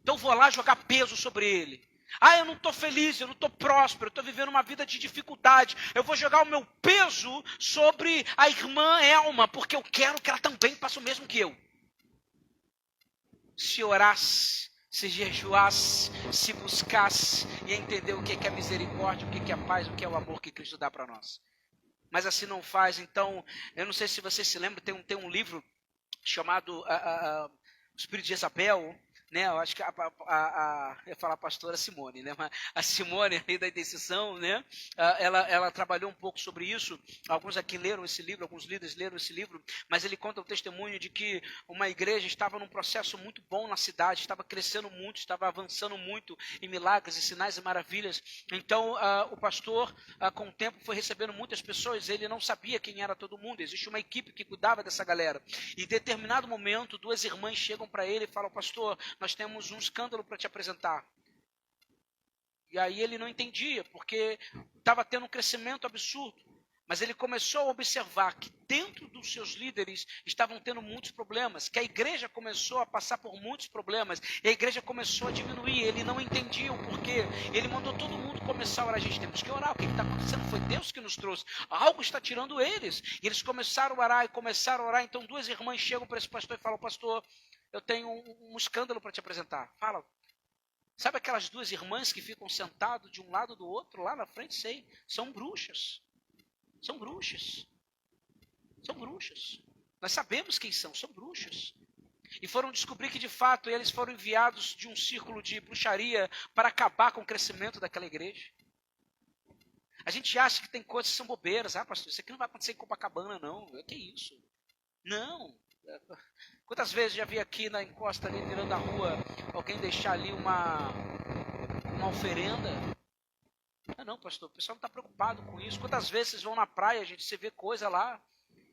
Então vou lá jogar peso sobre ele. Ah, eu não estou feliz, eu não estou próspero, eu estou vivendo uma vida de dificuldade. Eu vou jogar o meu peso sobre a irmã Elma, porque eu quero que ela também faça o mesmo que eu. Se orasse, se jejuasse, se buscasse e entender o que é misericórdia, o que é a paz, o que é o amor que Cristo dá para nós. Mas assim não faz. Então, eu não sei se você se lembra, tem um livro chamado O Espírito de Jezabel, né? Eu acho que eu ia falar a pastora Simone, né? Mas a Simone, ali da intercessão, né? Ela trabalhou um pouco sobre isso. Alguns aqui leram esse livro, alguns líderes leram esse livro, mas ele conta o testemunho de que uma igreja estava num processo muito bom na cidade, estava crescendo muito, estava avançando muito em milagres e sinais e maravilhas. Então, o pastor, com o tempo, foi recebendo muitas pessoas, ele não sabia quem era todo mundo, existe uma equipe que cuidava dessa galera. E em determinado momento, duas irmãs chegam para ele e falam, pastor, nós temos um escândalo para te apresentar. E aí ele não entendia, porque estava tendo um crescimento absurdo. Mas ele começou a observar que dentro dos seus líderes estavam tendo muitos problemas, que a igreja começou a passar por muitos problemas, e a igreja começou a diminuir, ele não entendia o porquê. Ele mandou todo mundo começar a orar, a gente temos que orar, o que está acontecendo? Foi Deus que nos trouxe, algo está tirando eles. E eles começaram a orar e começaram a orar, então duas irmãs chegam para esse pastor e falam, pastor, eu tenho um escândalo para te apresentar. Fala. Sabe aquelas duas irmãs que ficam sentadas de um lado do outro, lá na frente? Sei, são bruxas. São bruxas. São bruxos. Nós sabemos quem são bruxos. E foram descobrir que, de fato, eles foram enviados de um círculo de bruxaria para acabar com o crescimento daquela igreja. A gente acha que tem coisas que são bobeiras. Ah, pastor, isso aqui não vai acontecer em Copacabana, não. Que isso? Não. Quantas vezes já vi aqui na encosta ali, virando a rua, alguém deixar ali uma oferenda? Não, pastor, o pessoal não está preocupado com isso. Quantas vezes vocês vão na praia, gente, você vê coisa lá,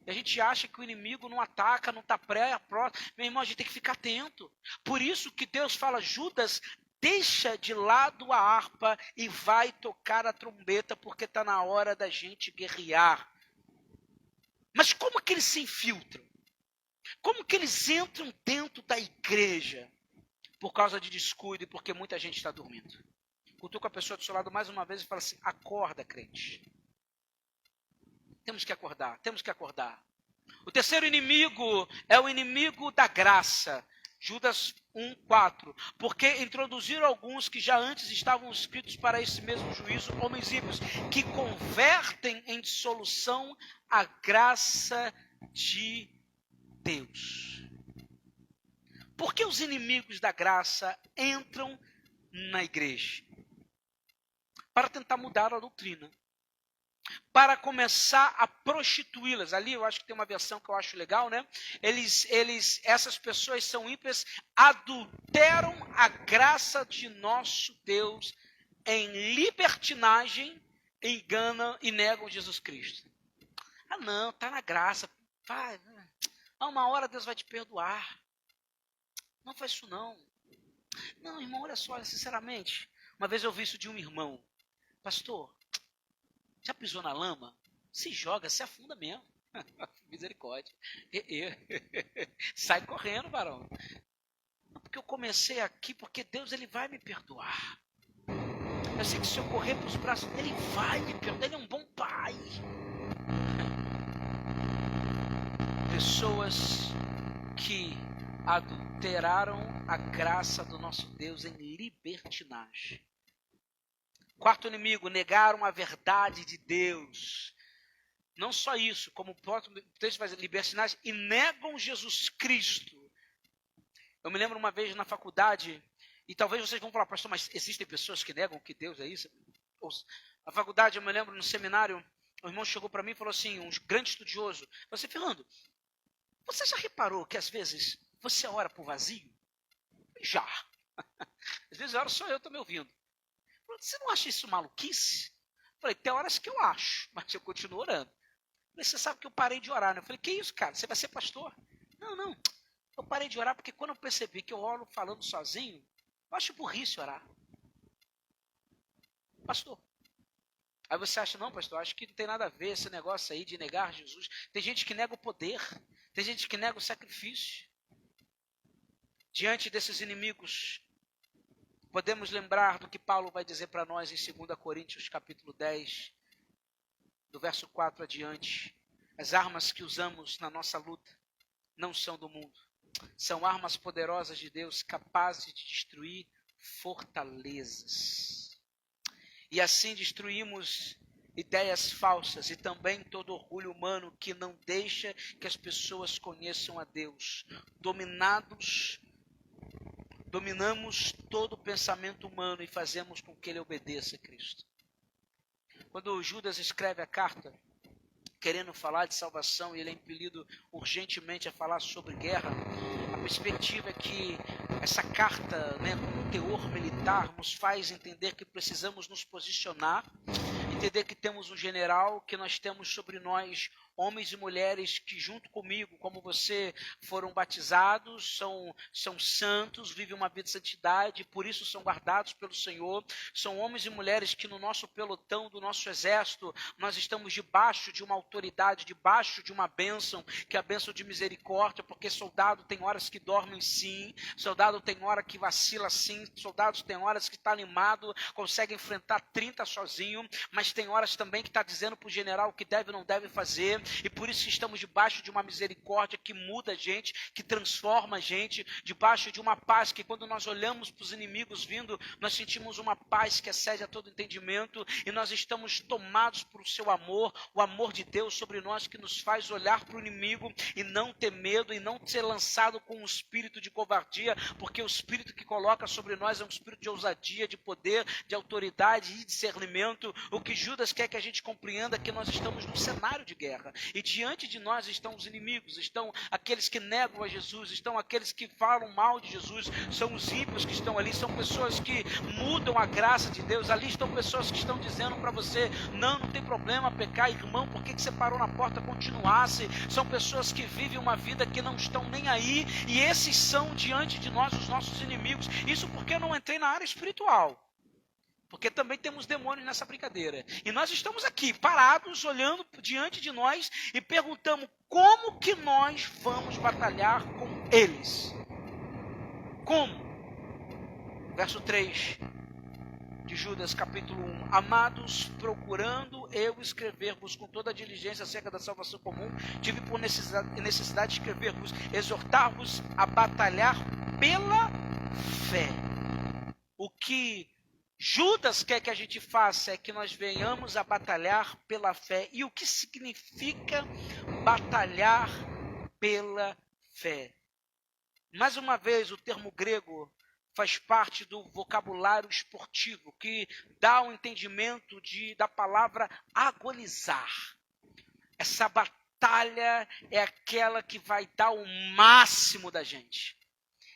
e a gente acha que o inimigo não ataca, não está próximo. Meu irmão, a gente tem que ficar atento. Por isso que Deus fala, Judas, deixa de lado a harpa e vai tocar a trombeta, porque está na hora da gente guerrear. Mas como que eles se infiltram? Como que eles entram dentro da igreja? Por causa de descuido e porque muita gente está dormindo. Cutuca a pessoa do seu lado mais uma vez e fala assim, acorda, crente. Temos que acordar, temos que acordar. O terceiro inimigo é o inimigo da graça. Judas 1:4. Porque introduziram alguns que já antes estavam inscritos para esse mesmo juízo, homens ímpios, que convertem em dissolução a graça de Deus. Por que os inimigos da graça entram na igreja? Para tentar mudar a doutrina. Para começar a prostituí-las. Ali eu acho que tem uma versão que eu acho legal, né? Essas pessoas são ímpias, adulteram a graça de nosso Deus em libertinagem, enganam e negam Jesus Cristo. Ah não, está na graça. Vai, uma hora Deus vai te perdoar. Não faz isso não. Não, irmão, olha só, sinceramente. Uma vez eu ouvi isso de um irmão. Pastor, já pisou na lama? Se joga, se afunda mesmo. Misericórdia. Sai correndo, varão. Porque eu comecei aqui, porque Deus ele vai me perdoar. Eu sei que se eu correr para os braços, ele vai me perdoar. Ele é um bom pai. Pessoas que adulteraram a graça do nosso Deus em libertinagem. Quarto inimigo, negaram a verdade de Deus. Não só isso, como o próprio texto faz libertinagem, e negam Jesus Cristo. Eu me lembro uma vez na faculdade, e talvez vocês vão falar, pastor, mas existem pessoas que negam que Deus é isso? Na faculdade, eu me lembro, no seminário, o irmão chegou para mim e falou assim, um grande estudioso, você, Fernando, você já reparou que às vezes você ora por vazio? Já. Às vezes a hora só eu estou me ouvindo. Você não acha isso maluquice? Eu falei, tem horas que eu acho, mas eu continuo orando. Eu falei, você sabe que eu parei de orar, né? Eu falei, que isso, cara? Você vai ser pastor? Não. Eu parei de orar porque quando eu percebi que eu oro falando sozinho, eu acho burrice orar. Pastor. Aí você acha, não, pastor, acho que não tem nada a ver esse negócio aí de negar Jesus. Tem gente que nega o poder. Tem gente que nega o sacrifício. Diante desses inimigos, podemos lembrar do que Paulo vai dizer para nós em 2 Coríntios capítulo 10, do verso 4 adiante. As armas que usamos na nossa luta não são do mundo. São armas poderosas de Deus, capazes de destruir fortalezas. E assim destruímos ideias falsas e também todo orgulho humano que não deixa que as pessoas conheçam a Deus. Dominamos todo o pensamento humano e fazemos com que ele obedeça a Cristo. Quando Judas escreve a carta, querendo falar de salvação, e ele é impelido urgentemente a falar sobre guerra, a perspectiva é que essa carta, com um teor militar, nos faz entender que precisamos nos posicionar, entender que temos um general, que nós temos sobre nós homens e mulheres que junto comigo, como você, foram batizados, são santos, vivem uma vida de santidade, por isso são guardados pelo Senhor. São homens e mulheres que no nosso pelotão, do nosso exército, nós estamos debaixo de uma autoridade, debaixo de uma bênção, que é a bênção de misericórdia, porque soldado tem horas que dormem sim, soldado tem hora que vacila sim, soldados tem horas que está animado, consegue enfrentar 30 sozinho, mas tem horas também que está dizendo para o general o que deve e não deve fazer. e por isso estamos debaixo de uma misericórdia que muda a gente, que transforma a gente, debaixo de uma paz que quando nós olhamos para os inimigos vindo, nós sentimos uma paz que excede a todo entendimento, e nós estamos tomados por seu amor, o amor de Deus sobre nós que nos faz olhar para o inimigo e não ter medo, e não ser lançado com um espírito de covardia, porque o espírito que coloca sobre nós é um espírito de ousadia, de poder, de autoridade e discernimento. O que Judas quer que a gente compreenda é que nós estamos num cenário de guerra, e diante de nós estão os inimigos, estão aqueles que negam a Jesus, estão aqueles que falam mal de Jesus, são os ímpios que estão ali, são pessoas que mudam a graça de Deus, ali estão pessoas que estão dizendo para você, não tem problema pecar, irmão, por que você parou na porta, continuasse? São pessoas que vivem uma vida que não estão nem aí, e esses são diante de nós os nossos inimigos. Isso porque eu não entrei na área espiritual, porque também temos demônios nessa brincadeira, e nós estamos aqui parados, olhando diante de nós e perguntamos como que nós vamos batalhar com eles. Como? Verso 3 de Judas, capítulo 1. Amados, procurando eu escrever-vos com toda a diligência acerca da salvação comum, tive por necessidade de escrever-vos, exortar-vos a batalhar pela fé. O que Judas quer que a gente faça é que nós venhamos a batalhar pela fé. E o que significa batalhar pela fé? Mais uma vez, o termo grego faz parte do vocabulário esportivo, que dá um entendimento da palavra agonizar. Essa batalha é aquela que vai dar o máximo da gente.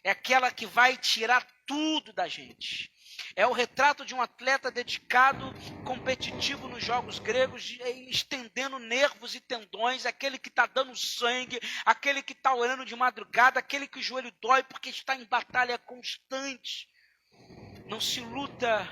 É aquela que vai tirar tudo da gente. É o retrato de um atleta dedicado, competitivo nos jogos gregos, estendendo nervos e tendões, aquele que está dando sangue, aquele que está orando de madrugada, aquele que o joelho dói porque está em batalha constante. Não se lutam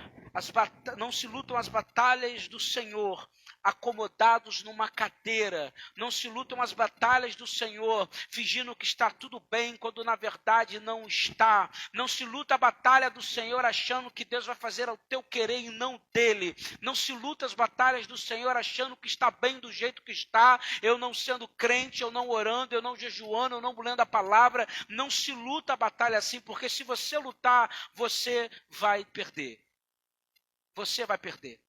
as batalhas do Senhor acomodados numa cadeira. Não se lutam as batalhas do Senhor fingindo que está tudo bem, quando na verdade não está. Não se luta a batalha do Senhor achando que Deus vai fazer ao teu querer e não dele. Não se luta as batalhas do Senhor achando que está bem do jeito que está, eu não sendo crente, eu não orando, eu não jejuando, eu não lendo a palavra. Não se luta a batalha assim, porque se você lutar, você vai perder. Você vai perder.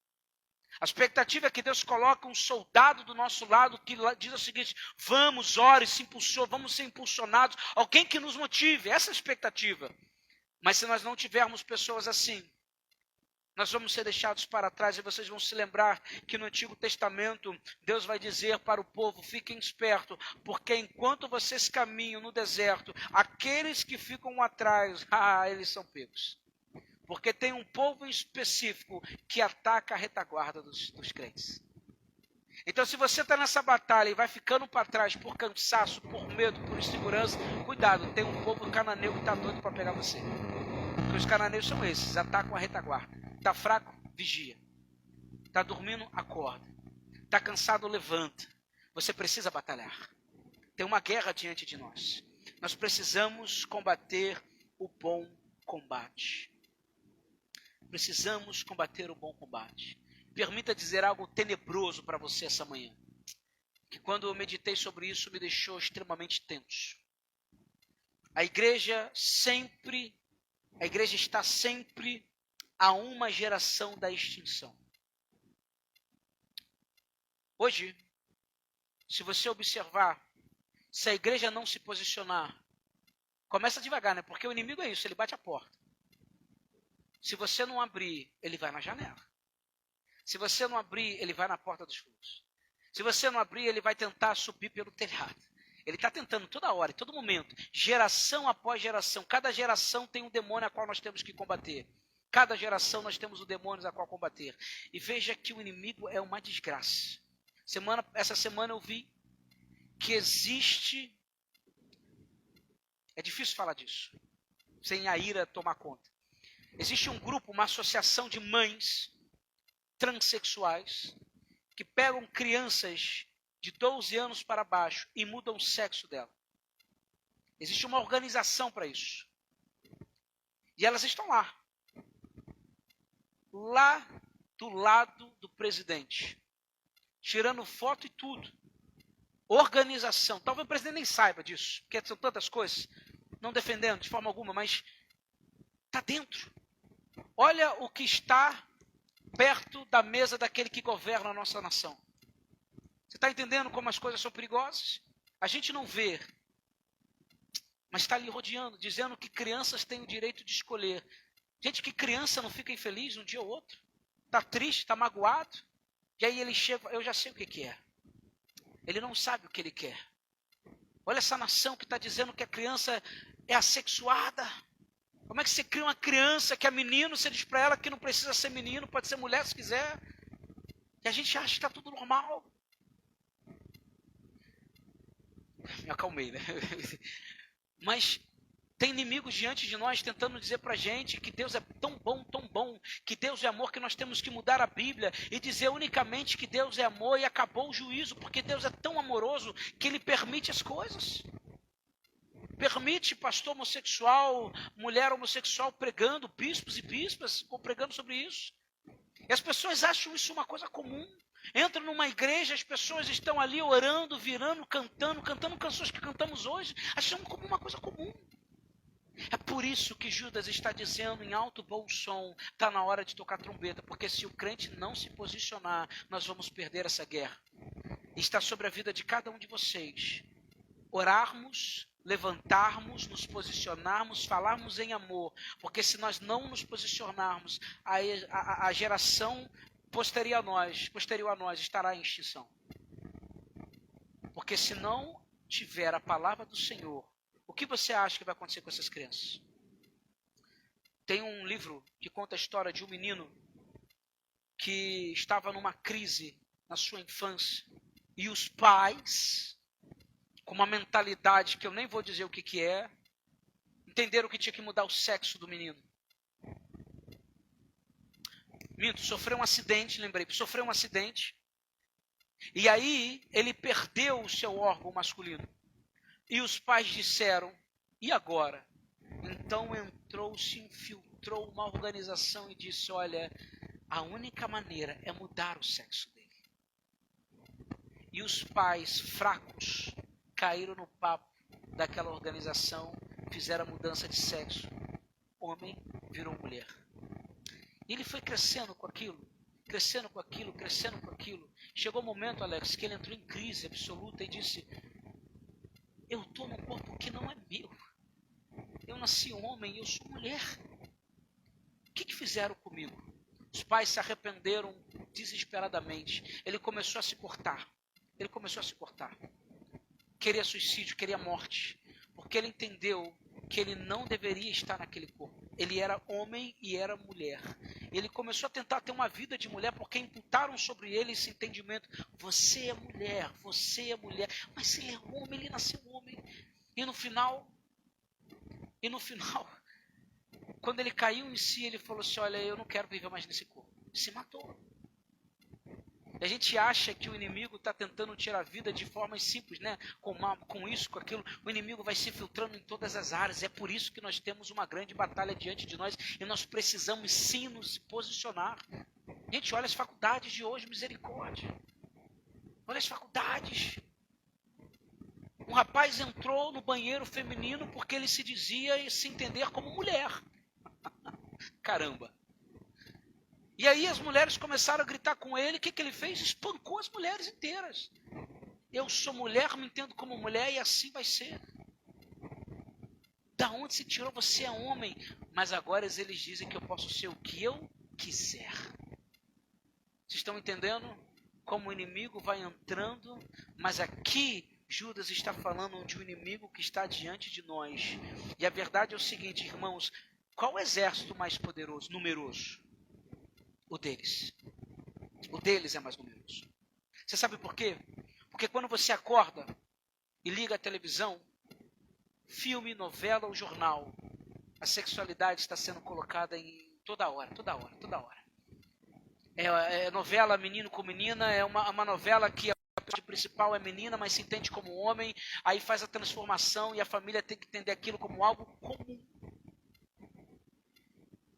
A expectativa é que Deus coloque um soldado do nosso lado que diz o seguinte: vamos, ore, se impulsione, vamos ser impulsionados, alguém que nos motive, essa é a expectativa. Mas se nós não tivermos pessoas assim, nós vamos ser deixados para trás. E vocês vão se lembrar que no Antigo Testamento, Deus vai dizer para o povo: fiquem espertos, porque enquanto vocês caminham no deserto, aqueles que ficam atrás, eles são pegos. Porque tem um povo em específico que ataca a retaguarda dos crentes. Então, se você está nessa batalha e vai ficando para trás por cansaço, por medo, por insegurança, cuidado, tem um povo cananeu que está doido para pegar você. Porque os cananeus são esses, atacam a retaguarda. Está fraco? Vigia. Está dormindo? Acorda. Está cansado? Levanta. Você precisa batalhar. Tem uma guerra diante de nós. Nós precisamos combater o bom combate. Precisamos combater o bom combate. Permita dizer algo tenebroso para você essa manhã, que quando eu meditei sobre isso me deixou extremamente tenso. A igreja está sempre a uma geração da extinção. Hoje, se você observar, se a igreja não se posicionar, começa devagar, né? Porque o inimigo é isso, ele bate a porta. Se você não abrir, ele vai na janela. Se você não abrir, ele vai na porta dos fundos. Se você não abrir, ele vai tentar subir pelo telhado. Ele está tentando toda hora, em todo momento, geração após geração. Cada geração tem um demônio a qual nós temos que combater. Cada geração nós temos um demônio a qual combater. E veja que o inimigo é uma desgraça. Essa semana eu vi que existe... É difícil falar disso, sem a ira tomar conta. Existe um grupo, uma associação de mães transexuais que pegam crianças de 12 anos para baixo e mudam o sexo dela. Existe uma organização para isso. E elas estão lá do lado do presidente, tirando foto e tudo. organização. Talvez o presidente nem saiba disso, porque são tantas coisas, não defendendo de forma alguma, mas está dentro. Olha o que está perto da mesa daquele que governa a nossa nação. Você está entendendo como as coisas são perigosas? A gente não vê, mas está ali rodeando, dizendo que crianças têm o direito de escolher. Gente, que criança não fica infeliz um dia ou outro? Está triste, está magoado? E aí ele chega, eu já sei o que é. Ele não sabe o que ele quer. Olha essa nação que está dizendo que a criança é assexuada. Como é que você cria uma criança que é menino, você diz para ela que não precisa ser menino, pode ser mulher se quiser. E a gente acha que está tudo normal. Me acalmei, né? Mas tem inimigos diante de nós tentando dizer para a gente que Deus é tão bom, que Deus é amor, que nós temos que mudar a Bíblia e dizer unicamente que Deus é amor e acabou o juízo, porque Deus é tão amoroso que Ele permite as coisas. Permite pastor homossexual, mulher homossexual pregando, bispos e bispas pregando sobre isso. E as pessoas acham isso uma coisa comum. Entram numa igreja, as pessoas estão ali orando, virando, cantando canções que cantamos hoje, achando como uma coisa comum. É por isso que Judas está dizendo em alto bom som, está na hora de tocar trombeta, porque se o crente não se posicionar, nós vamos perder essa guerra. Está sobre a vida de cada um de vocês. Orarmos, levantarmos, nos posicionarmos, falarmos em amor, porque se nós não nos posicionarmos, a geração posterior a nós estará em extinção. Porque se não tiver a palavra do Senhor, o que você acha que vai acontecer com essas crianças? Tem um livro que conta a história de um menino que estava numa crise na sua infância e os pais, com uma mentalidade que eu nem vou dizer o que é, entenderam que tinha que mudar o sexo do menino. Minto, sofreu um acidente, sofreu um acidente, e aí ele perdeu o seu órgão masculino. E os pais disseram, e agora? Então se infiltrou uma organização e disse, olha, a única maneira é mudar o sexo dele. E os pais fracos caíram no papo daquela organização, fizeram a mudança de sexo. Homem virou mulher. E ele foi crescendo com aquilo. Chegou um momento, Alex, que ele entrou em crise absoluta e disse, eu estou num corpo que não é meu. Eu nasci homem e eu sou mulher. O que fizeram comigo? Os pais se arrependeram desesperadamente. Ele começou a se cortar. Queria suicídio, queria morte. Porque ele entendeu que ele não deveria estar naquele corpo. Ele era homem e era mulher. Ele começou a tentar ter uma vida de mulher porque imputaram sobre ele esse entendimento. Você é mulher. Mas ele é homem, ele nasceu homem. E no final, quando ele caiu em si, ele falou assim, olha, eu não quero viver mais nesse corpo. E se matou. E a gente acha que o inimigo está tentando tirar a vida de formas simples, né? Com isso, com aquilo. O inimigo vai se filtrando em todas as áreas. É por isso que nós temos uma grande batalha diante de nós. E nós precisamos sim nos posicionar. Gente, olha as faculdades de hoje, misericórdia. Olha as faculdades. Um rapaz entrou no banheiro feminino porque ele se dizia se entender como mulher. Caramba. E aí as mulheres começaram a gritar com ele. O que ele fez? Espancou as mulheres inteiras. Eu sou mulher, me entendo como mulher e assim vai ser. Da onde se tirou? Você é homem. Mas agora eles dizem que eu posso ser o que eu quiser. Vocês estão entendendo como o inimigo vai entrando? Mas aqui Judas está falando de um inimigo que está diante de nós. E a verdade é o seguinte, irmãos. Qual o exército mais poderoso, numeroso? O deles. O deles é mais numeroso. Você sabe por quê? Porque quando você acorda e liga a televisão, filme, novela ou jornal, a sexualidade está sendo colocada em toda hora. É novela menino com menina, é uma novela que a personagem principal é menina, mas se entende como homem, aí faz a transformação e a família tem que entender aquilo como algo comum.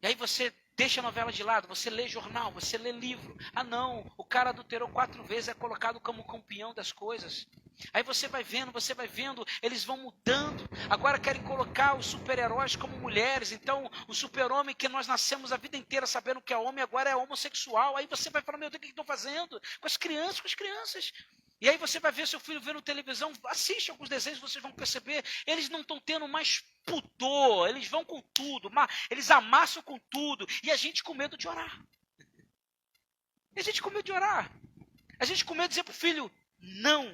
E aí você deixa a novela de lado, você lê jornal, você lê livro. Ah não, o cara adulterou 4 vezes, é colocado como campeão das coisas. Aí você vai vendo, eles vão mudando. Agora querem colocar os super-heróis como mulheres. Então, o super-homem que nós nascemos a vida inteira sabendo que é homem, agora é homossexual. Aí você vai falar, meu Deus, o que estão fazendo? Com as crianças. E aí você vai ver seu filho vendo televisão, assiste alguns desenhos, vocês vão perceber, eles não estão tendo mais pudor, eles vão com tudo, eles amassam com tudo. E a gente com medo de orar. A gente com medo de orar. A gente com medo de dizer para o filho, não.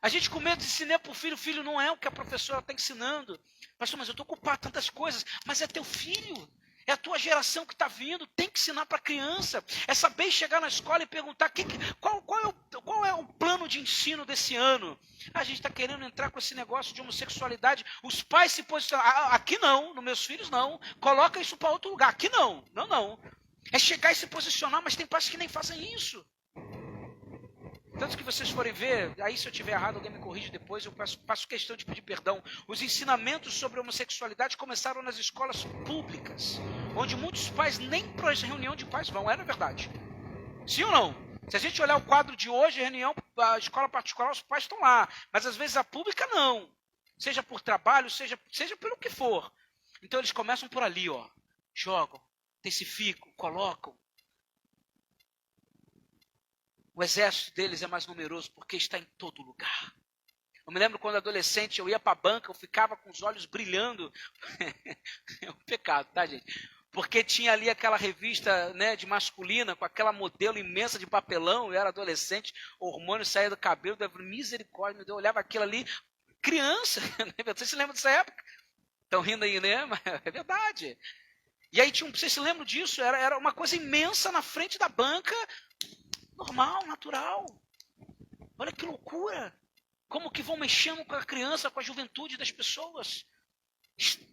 A gente com medo de ensinar para o filho não é o que a professora está ensinando. Pastor, mas eu estou ocupado com tantas coisas. Mas é teu filho, é a tua geração que está vindo, tem que ensinar para a criança. É saber chegar na escola e perguntar qual é o plano de ensino desse ano. A gente está querendo entrar com esse negócio de homossexualidade. Os pais se posicionam, aqui não, nos meus filhos não. Coloca isso para outro lugar, aqui não. É chegar e se posicionar, mas tem pais que nem fazem isso. Tanto que vocês forem ver, aí se eu estiver errado, alguém me corrige depois, eu faço questão de pedir perdão. Os ensinamentos sobre homossexualidade começaram nas escolas públicas, onde muitos pais nem para a reunião de pais vão, era verdade. Sim ou não? Se a gente olhar o quadro de hoje, a escola particular, os pais estão lá, mas às vezes a pública não. Seja por trabalho, seja pelo que for. Então eles começam por ali, ó, jogam, intensificam, colocam. O exército deles é mais numeroso porque está em todo lugar. Eu me lembro quando adolescente, eu ia para a banca, eu ficava com os olhos brilhando. É um pecado, tá, gente? Porque tinha ali aquela revista, né, de masculina, com aquela modelo imensa de papelão. Eu era adolescente, o hormônio saía do cabelo, misericórdia, eu olhava aquilo ali, criança. Vocês se lembram dessa época? Estão rindo aí, né? Mas é verdade. E aí, vocês se lembram disso? Era uma coisa imensa na frente da banca. Normal, natural. Olha que loucura. Como que vão mexendo com a criança, com a juventude das pessoas.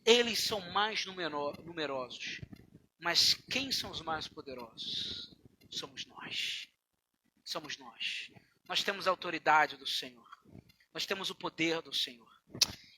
Eles são mais numerosos. Mas quem são os mais poderosos? Somos nós. Somos nós. Nós temos a autoridade do Senhor. Nós temos o poder do Senhor.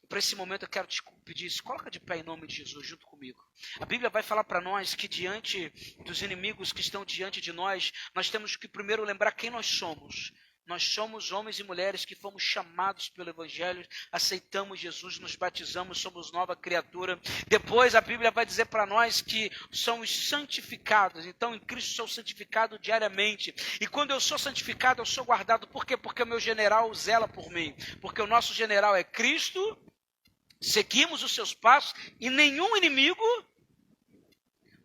E para esse momento eu quero te pedir isso. Coloca de pé em nome de Jesus junto comigo. A Bíblia vai falar para nós que diante dos inimigos que estão diante de nós, nós temos que primeiro lembrar quem nós somos. Nós somos homens e mulheres que fomos chamados pelo Evangelho, aceitamos Jesus, nos batizamos, somos nova criatura. Depois a Bíblia vai dizer para nós que somos santificados. Então em Cristo sou santificado diariamente. E quando eu sou santificado, eu sou guardado. Por quê? Porque o meu general zela por mim. Porque o nosso general é Cristo, seguimos os seus passos e nenhum inimigo...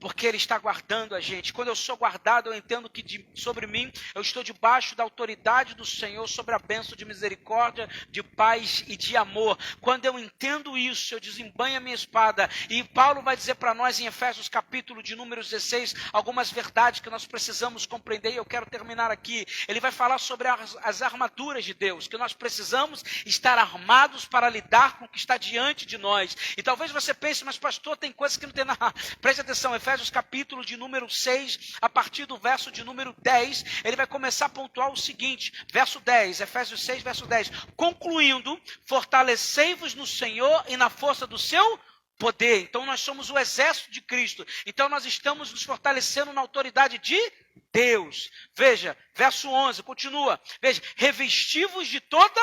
Porque Ele está guardando a gente. Quando eu sou guardado, eu entendo que sobre mim, eu estou debaixo da autoridade do Senhor, sobre a bênção de misericórdia, de paz e de amor. Quando eu entendo isso, eu desembanho a minha espada. E Paulo vai dizer para nós em Efésios capítulo de número 16, algumas verdades que nós precisamos compreender. E eu quero terminar aqui. Ele vai falar sobre as armaduras de Deus, que nós precisamos estar armados para lidar com o que está diante de nós. E talvez você pense, mas pastor, tem coisas que não tem nada. Preste atenção, Efésios capítulo de número 6, a partir do verso de número 10, ele vai começar a pontuar o seguinte, verso 10, Efésios 6, verso 10, concluindo, fortalecei-vos no Senhor e na força do seu poder. Então nós somos o exército de Cristo, então nós estamos nos fortalecendo na autoridade de Deus. Veja, verso 11, continua, veja, revesti-vos de toda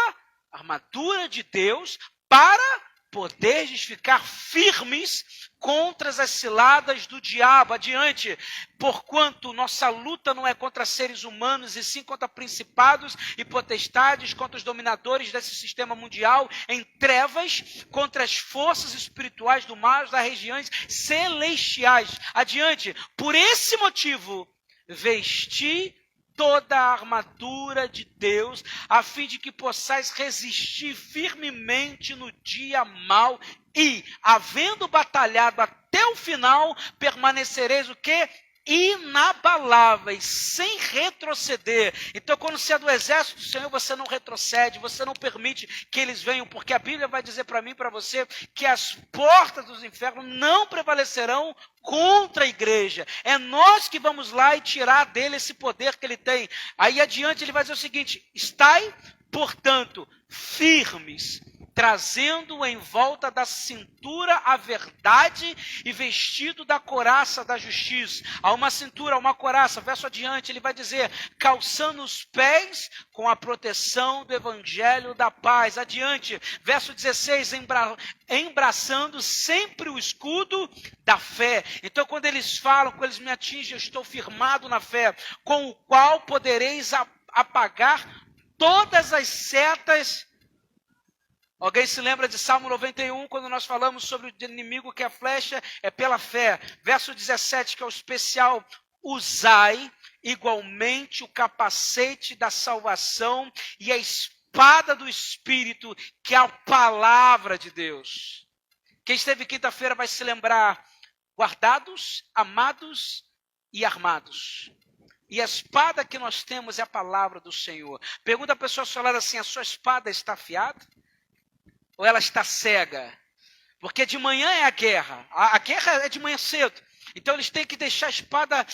a armadura de Deus para poderes ficar firmes contra as ciladas do diabo. Adiante, porquanto nossa luta não é contra seres humanos, e sim contra principados e potestades, contra os dominadores desse sistema mundial em trevas, contra as forças espirituais do mal das regiões celestiais. Adiante, por esse motivo, vesti toda a armadura de Deus, a fim de que possais resistir firmemente no dia mau e, havendo batalhado até o final, permanecereis o quê? Inabaláveis, sem retroceder. Então, quando você é do exército do Senhor, você não retrocede, você não permite que eles venham, porque a Bíblia vai dizer para mim e para você que as portas dos infernos não prevalecerão contra a igreja. É nós que vamos lá e tirar dele esse poder que ele tem. Aí adiante ele vai dizer o seguinte, estai, portanto, firmes, trazendo em volta da cintura a verdade e vestido da couraça da justiça. Há uma cintura, uma couraça, verso adiante, ele vai dizer, calçando os pés com a proteção do evangelho da paz. Adiante, verso 16, embraçando sempre o escudo da fé. Então, quando eles falam, quando eles me atingem, eu estou firmado na fé, com o qual podereis apagar todas as setas. Alguém se lembra de Salmo 91, quando nós falamos sobre o inimigo que é a flecha? É pela fé. Verso 17, que é o especial, usai igualmente o capacete da salvação e a espada do Espírito, que é a palavra de Deus. Quem esteve quinta-feira vai se lembrar, guardados, amados e armados. E a espada que nós temos é a palavra do Senhor. Pergunta a pessoa falando assim, a sua espada está afiada? Ou ela está cega? Porque de manhã é a guerra. A guerra é de manhã cedo. Então eles têm que deixar a espada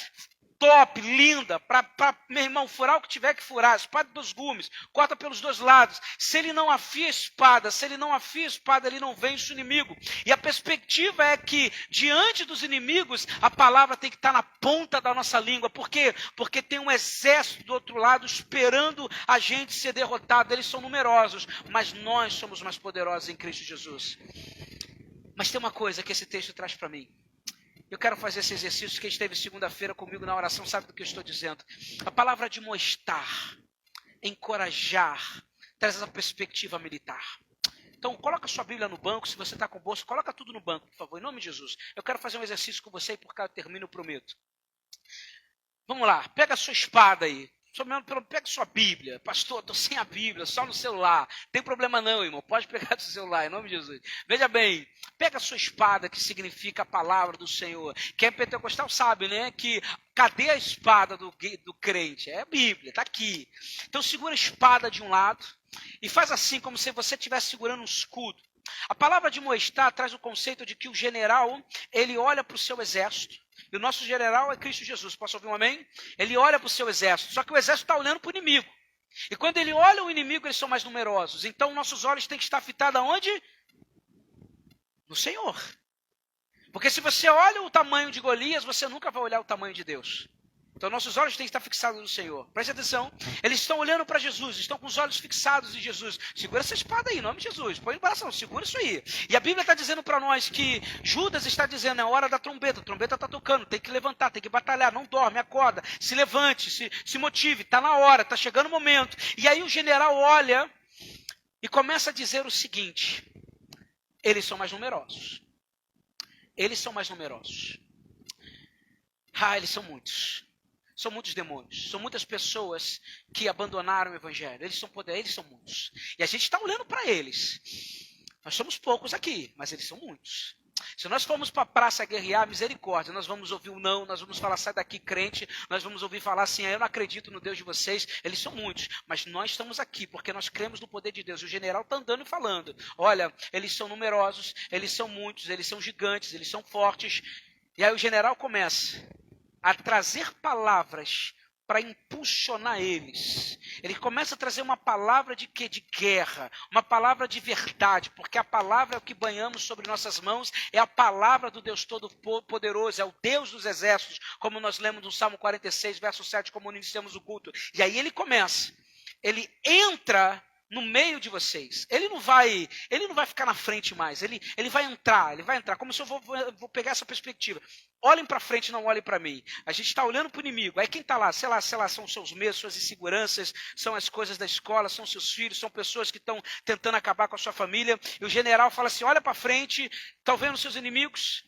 top, linda, para, meu irmão, furar o que tiver que furar. A espada dos gumes, corta pelos dois lados. Se ele não afia a espada, ele não vence o inimigo. E a perspectiva é que, diante dos inimigos, a palavra tem que estar na ponta da nossa língua. Por quê? Porque tem um exército do outro lado esperando a gente ser derrotado. Eles são numerosos, mas nós somos mais poderosos em Cristo Jesus. Mas tem uma coisa que esse texto traz para mim. Eu quero fazer esse exercício. Quem esteve segunda-feira comigo na oração sabe do que eu estou dizendo. A palavra admoestar, encorajar, traz essa perspectiva militar. Então, coloca sua Bíblia no banco. Se você está com bolsa, coloca tudo no banco, por favor, em nome de Jesus. Eu quero fazer um exercício com você e por cá eu termino, eu prometo. Vamos lá, pega a sua espada aí. Pega sua Bíblia. Pastor, estou sem a Bíblia, só no celular. Tem problema não, irmão. Pode pegar do celular, em nome de Jesus. Veja bem, pega a sua espada, que significa a palavra do Senhor. Quem é pentecostal sabe, né? Que cadê a espada do crente? É a Bíblia, está aqui. Então segura a espada de um lado e faz assim, como se você estivesse segurando um escudo. A palavra de admoestar traz o conceito de que o general, ele olha para o seu exército. E o nosso general é Cristo Jesus. Posso ouvir um amém? Ele olha para o seu exército. Só que o exército está olhando para o inimigo. E quando ele olha o inimigo, eles são mais numerosos. Então, nossos olhos têm que estar fitados aonde? No Senhor. Porque se você olha o tamanho de Golias, você nunca vai olhar o tamanho de Deus. Então, nossos olhos têm que estar fixados no Senhor. Preste atenção. Eles estão olhando para Jesus, estão com os olhos fixados em Jesus. Segura essa espada aí, em nome de Jesus. Põe no coração, segura isso aí. E a Bíblia está dizendo para nós que Judas está dizendo, é hora da trombeta. A trombeta está tocando, tem que levantar, tem que batalhar. Não dorme, acorda, se levante, se motive. Está na hora, está chegando o momento. E aí o general olha e começa a dizer o seguinte, eles são mais numerosos. Eles são mais numerosos. Eles são muitos. São muitos demônios, são muitas pessoas que abandonaram o evangelho. Eles são poder, eles são muitos. E a gente está olhando para eles. Nós somos poucos aqui, mas eles são muitos. Se nós formos para a praça guerrear, misericórdia, nós vamos ouvir o não, nós vamos falar, sai daqui crente, nós vamos ouvir falar assim, eu não acredito no Deus de vocês. Eles são muitos, mas nós estamos aqui porque nós cremos no poder de Deus. E o general está andando e falando, olha, eles são numerosos, eles são muitos, eles são gigantes, eles são fortes. E aí o general começa a trazer palavras para impulsionar eles. Ele começa a trazer uma palavra de quê? De guerra, uma palavra de verdade, porque a palavra é o que banhamos sobre nossas mãos, é a palavra do Deus Todo-Poderoso, é o Deus dos exércitos, como nós lemos no Salmo 46, verso 7, como iniciamos o culto. E aí ele começa, ele entra no meio de vocês. Ele não vai ficar na frente mais. Ele vai entrar. Como se eu vou pegar essa perspectiva. Olhem para frente, não olhem para mim. A gente está olhando para o inimigo. Aí quem está lá? Sei lá, são os seus medos, suas inseguranças, são as coisas da escola, são seus filhos, são pessoas que estão tentando acabar com a sua família. E o general fala assim, olha para frente, estão vendo seus inimigos?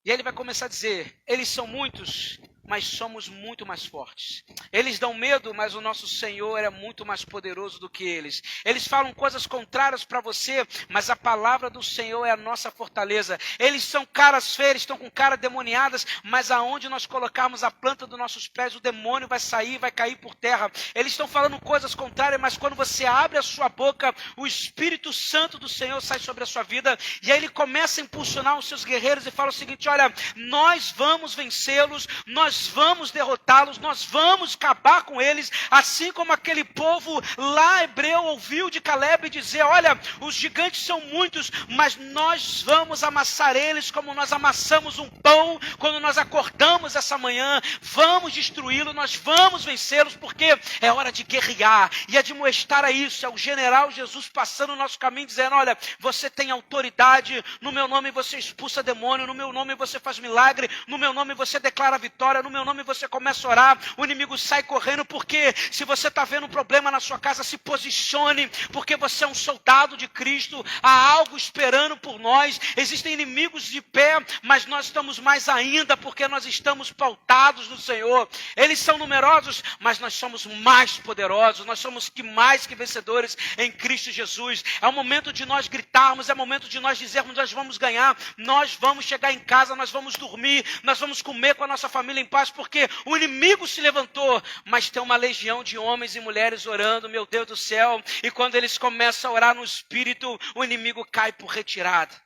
E aí ele vai começar a dizer, eles são muitos, mas somos muito mais fortes. Eles dão medo, mas o nosso Senhor é muito mais poderoso do que eles. Eles falam coisas contrárias para você, mas a palavra do Senhor é a nossa fortaleza. Eles são caras feias, estão com caras demoniadas, mas aonde nós colocarmos a planta dos nossos pés, o demônio vai sair, vai cair por terra. Eles estão falando coisas contrárias, mas quando você abre a sua boca, o Espírito Santo do Senhor sai sobre a sua vida, e aí ele começa a impulsionar os seus guerreiros e fala o seguinte, olha, nós vamos vencê-los, nós nós vamos derrotá-los, nós vamos acabar com eles, assim como aquele povo lá hebreu ouviu de Caleb dizer, olha, os gigantes são muitos, mas nós vamos amassar eles como nós amassamos um pão quando nós acordamos essa manhã, vamos destruí-los, nós vamos vencê-los, porque é hora de guerrear, e admoestar a isso, é o general Jesus passando no nosso caminho, dizendo, olha, você tem autoridade, no meu nome você expulsa demônio, no meu nome você faz milagre, no meu nome você declara vitória, no meu nome você começa a orar, o inimigo sai correndo, porque se você está vendo um problema na sua casa, se posicione, porque você é um soldado de Cristo, há algo esperando por nós, existem inimigos de pé, mas nós estamos mais ainda, porque nós estamos pautados no Senhor, eles são numerosos, mas nós somos mais poderosos, nós somos mais que vencedores em Cristo Jesus, é o momento de nós gritarmos, é o momento de nós dizermos, nós vamos ganhar, nós vamos chegar em casa, nós vamos dormir, nós vamos comer com a nossa família em paz, porque o inimigo se levantou, mas tem uma legião de homens e mulheres orando, meu Deus do céu, e quando eles começam a orar no Espírito, o inimigo cai por retirada.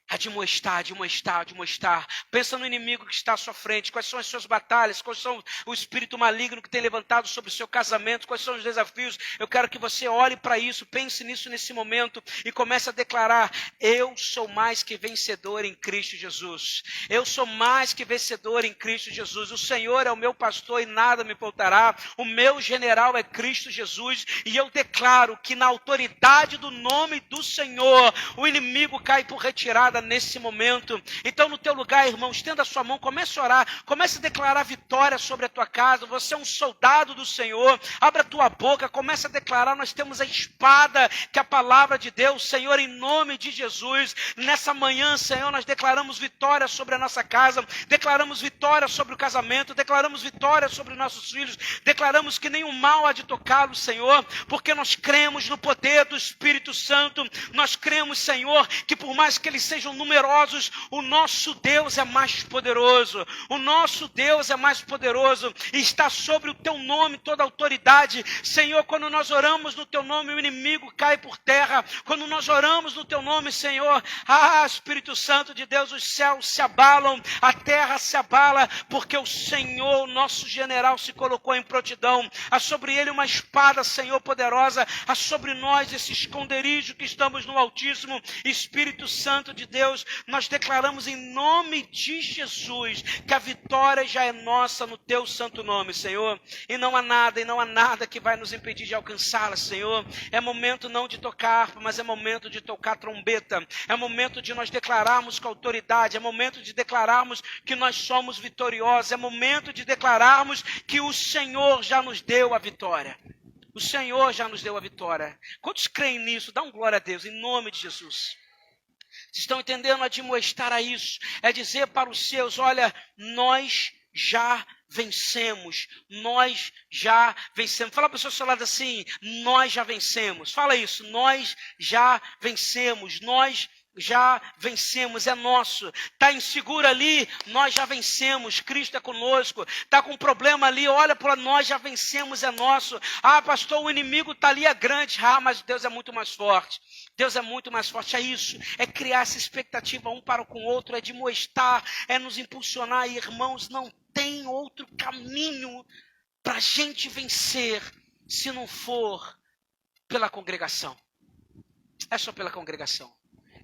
Admoestar. Pensa no inimigo que está à sua frente, quais são as suas batalhas, quais são o espírito maligno que tem levantado sobre o seu casamento, quais são os desafios. Eu quero que você olhe para isso, pense nisso nesse momento e comece a declarar, eu sou mais que vencedor em Cristo Jesus. Eu sou mais que vencedor em Cristo Jesus. O Senhor é o meu pastor e nada me faltará. O meu general é Cristo Jesus e eu declaro que na autoridade do nome do Senhor, o inimigo cai por retirada nesse momento. Então no teu lugar, irmão, estenda a sua mão, comece a orar, comece a declarar vitória sobre a tua casa, você é um soldado do Senhor, abra a tua boca, comece a declarar, nós temos a espada, que é a palavra de Deus, Senhor, em nome de Jesus, nessa manhã, Senhor, nós declaramos vitória sobre a nossa casa, declaramos vitória sobre o casamento, declaramos vitória sobre nossos filhos, declaramos que nenhum mal há de tocá-los, Senhor, porque nós cremos no poder do Espírito Santo, nós cremos, Senhor, que por mais que eles sejam numerosos, o nosso Deus é mais poderoso, o nosso Deus é mais poderoso, e está sobre o teu nome toda a autoridade, Senhor, quando nós oramos no teu nome, o inimigo cai por terra, quando nós oramos no teu nome, Senhor, Espírito Santo de Deus, os céus se abalam, a terra se abala, porque o Senhor, o nosso general, se colocou em prontidão, há sobre ele uma espada, Senhor, poderosa, há sobre nós esse esconderijo que estamos no Altíssimo, Espírito Santo de Deus, nós declaramos em nome de Jesus, que a vitória já é nossa no teu santo nome, Senhor, e não há nada que vai nos impedir de alcançá-la, Senhor, é momento não de tocar harpa, mas é momento de tocar trombeta, é momento de nós declararmos com autoridade, é momento de declararmos que nós somos vitoriosos, é momento de declararmos que o Senhor já nos deu a vitória, o Senhor já nos deu a vitória. Quantos creem nisso? Dá um glória a Deus, em nome de Jesus. Vocês estão entendendo? Admoestar a isso, é dizer para os seus, olha, nós já vencemos, nós já vencemos. Fala para o seu lado assim, nós já vencemos. Fala isso, nós já vencemos, nós já vencemos, é nosso. Está inseguro ali, nós já vencemos, Cristo é conosco. Está com problema ali, olha para nós já vencemos, é nosso. Pastor, o inimigo está ali, é grande. Mas Deus é muito mais forte. Deus é muito mais forte, é isso, é criar essa expectativa um para com o outro, é admoestar, é nos impulsionar, e irmãos, não tem outro caminho para a gente vencer, se não for pela congregação, é só pela congregação.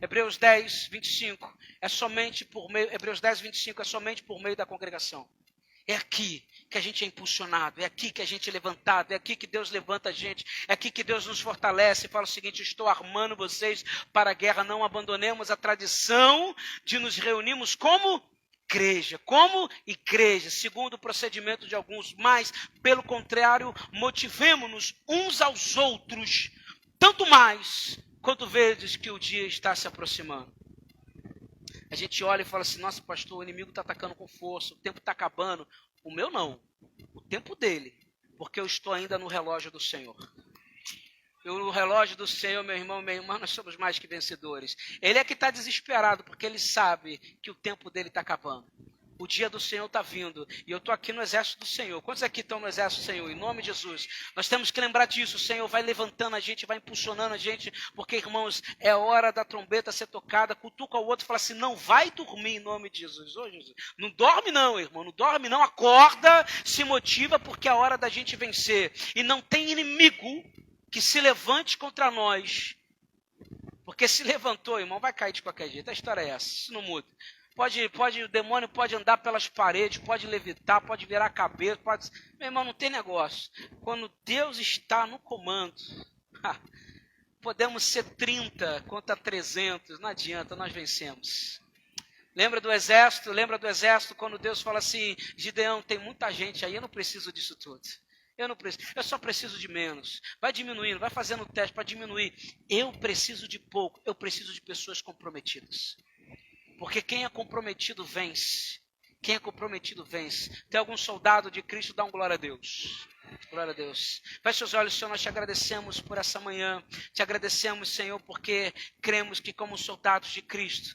Hebreus 10, 25, é somente por meio da congregação. É aqui que a gente é impulsionado, é aqui que a gente é levantado, é aqui que Deus levanta a gente, é aqui que Deus nos fortalece e fala o seguinte, estou armando vocês para a guerra, não abandonemos a tradição de nos reunirmos como igreja, segundo o procedimento de alguns, mas, pelo contrário, motivemo-nos uns aos outros, tanto mais quanto vedes que o dia está se aproximando. A gente olha e fala assim, nossa pastor, o inimigo está atacando com força, o tempo está acabando. O meu não, o tempo dele, porque eu estou ainda no relógio do Senhor. No relógio do Senhor, meu irmão, minha irmã, nós somos mais que vencedores. Ele é que está desesperado, porque ele sabe que o tempo dele está acabando. O dia do Senhor está vindo. E eu estou aqui no exército do Senhor. Quantos aqui estão no exército do Senhor? Em nome de Jesus. Nós temos que lembrar disso. O Senhor vai levantando a gente, vai impulsionando a gente. Porque, irmãos, é hora da trombeta ser tocada. Cutuca o outro e fala assim, não vai dormir em nome de Jesus. Ô, Jesus. Não dorme não, irmão. Não dorme não. Acorda, se motiva, porque é a hora da gente vencer. E não tem inimigo que se levante contra nós. Porque se levantou, irmão, vai cair de qualquer jeito. A história é essa. Isso não muda. O demônio pode andar pelas paredes, pode levitar, pode virar a cabeça, pode... Meu irmão, não tem negócio. Quando Deus está no comando, podemos ser 30 contra 300, não adianta, nós vencemos. Lembra do exército quando Deus fala assim, Gideão, tem muita gente aí, eu não preciso disso tudo. Eu só preciso de menos. Vai diminuindo, vai fazendo teste para diminuir. Eu preciso de pouco, eu preciso de pessoas comprometidas. Porque quem é comprometido vence. Quem é comprometido vence. Tem algum soldado de Cristo? Dá um glória a Deus. Glória a Deus. Feche seus olhos, Senhor, nós te agradecemos por essa manhã. Te agradecemos, Senhor, porque cremos que como soldados de Cristo,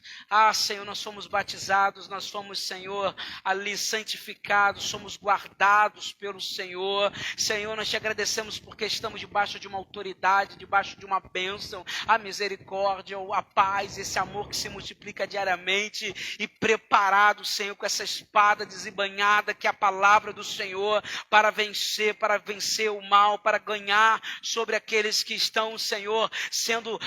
Senhor, nós fomos batizados, nós fomos, Senhor, ali santificados, somos guardados pelo Senhor. Senhor, nós te agradecemos porque estamos debaixo de uma autoridade, debaixo de uma bênção, a misericórdia, a paz, esse amor que se multiplica diariamente e preparado, Senhor, com essa espada desembanhada que é a palavra do Senhor para vencer o mal, para ganhar sobre aqueles que estão, Senhor, sendo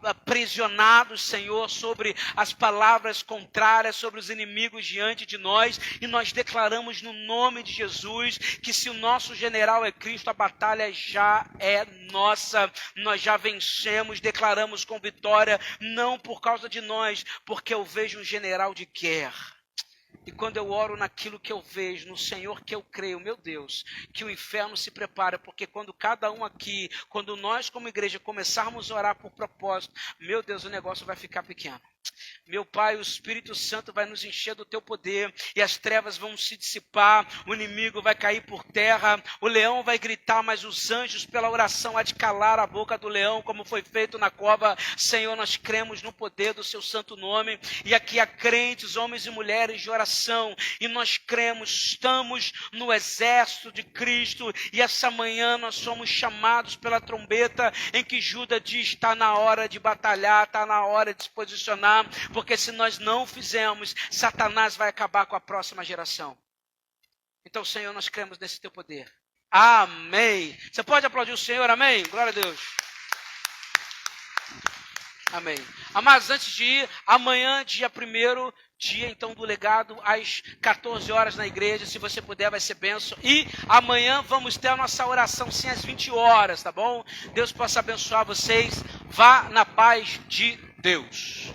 aprisionados, Senhor, sobre as palavras contrárias, sobre os inimigos diante de nós, e nós declaramos no nome de Jesus, que se o nosso general é Cristo, a batalha já é nossa, nós já vencemos, declaramos com vitória, não por causa de nós, porque eu vejo um general de guerra. E quando eu oro naquilo que eu vejo, no Senhor que eu creio, meu Deus, que o inferno se prepara, porque quando cada um aqui, quando nós como igreja começarmos a orar por propósito, meu Deus, o negócio vai ficar pequeno. Meu Pai, o Espírito Santo vai nos encher do teu poder e as trevas vão se dissipar, o inimigo vai cair por terra, o leão vai gritar, mas os anjos pela oração há de calar a boca do leão, como foi feito na cova. Senhor, nós cremos no poder do seu santo nome e aqui há crentes, homens e mulheres de oração e nós cremos, estamos no exército de Cristo e essa manhã nós somos chamados pela trombeta em que Judas diz, está na hora de batalhar, está na hora de se posicionar, porque se nós não fizermos, Satanás vai acabar com a próxima geração. Então, Senhor, nós cremos nesse teu poder. Amém. Você pode aplaudir o Senhor, amém? Glória a Deus. Amém. Amados, antes de ir, amanhã, dia 1º, dia então do legado, às 14 horas na igreja, se você puder, vai ser bênção. E amanhã vamos ter a nossa oração sim às 20 horas, tá bom? Deus possa abençoar vocês. Vá na paz de Deus.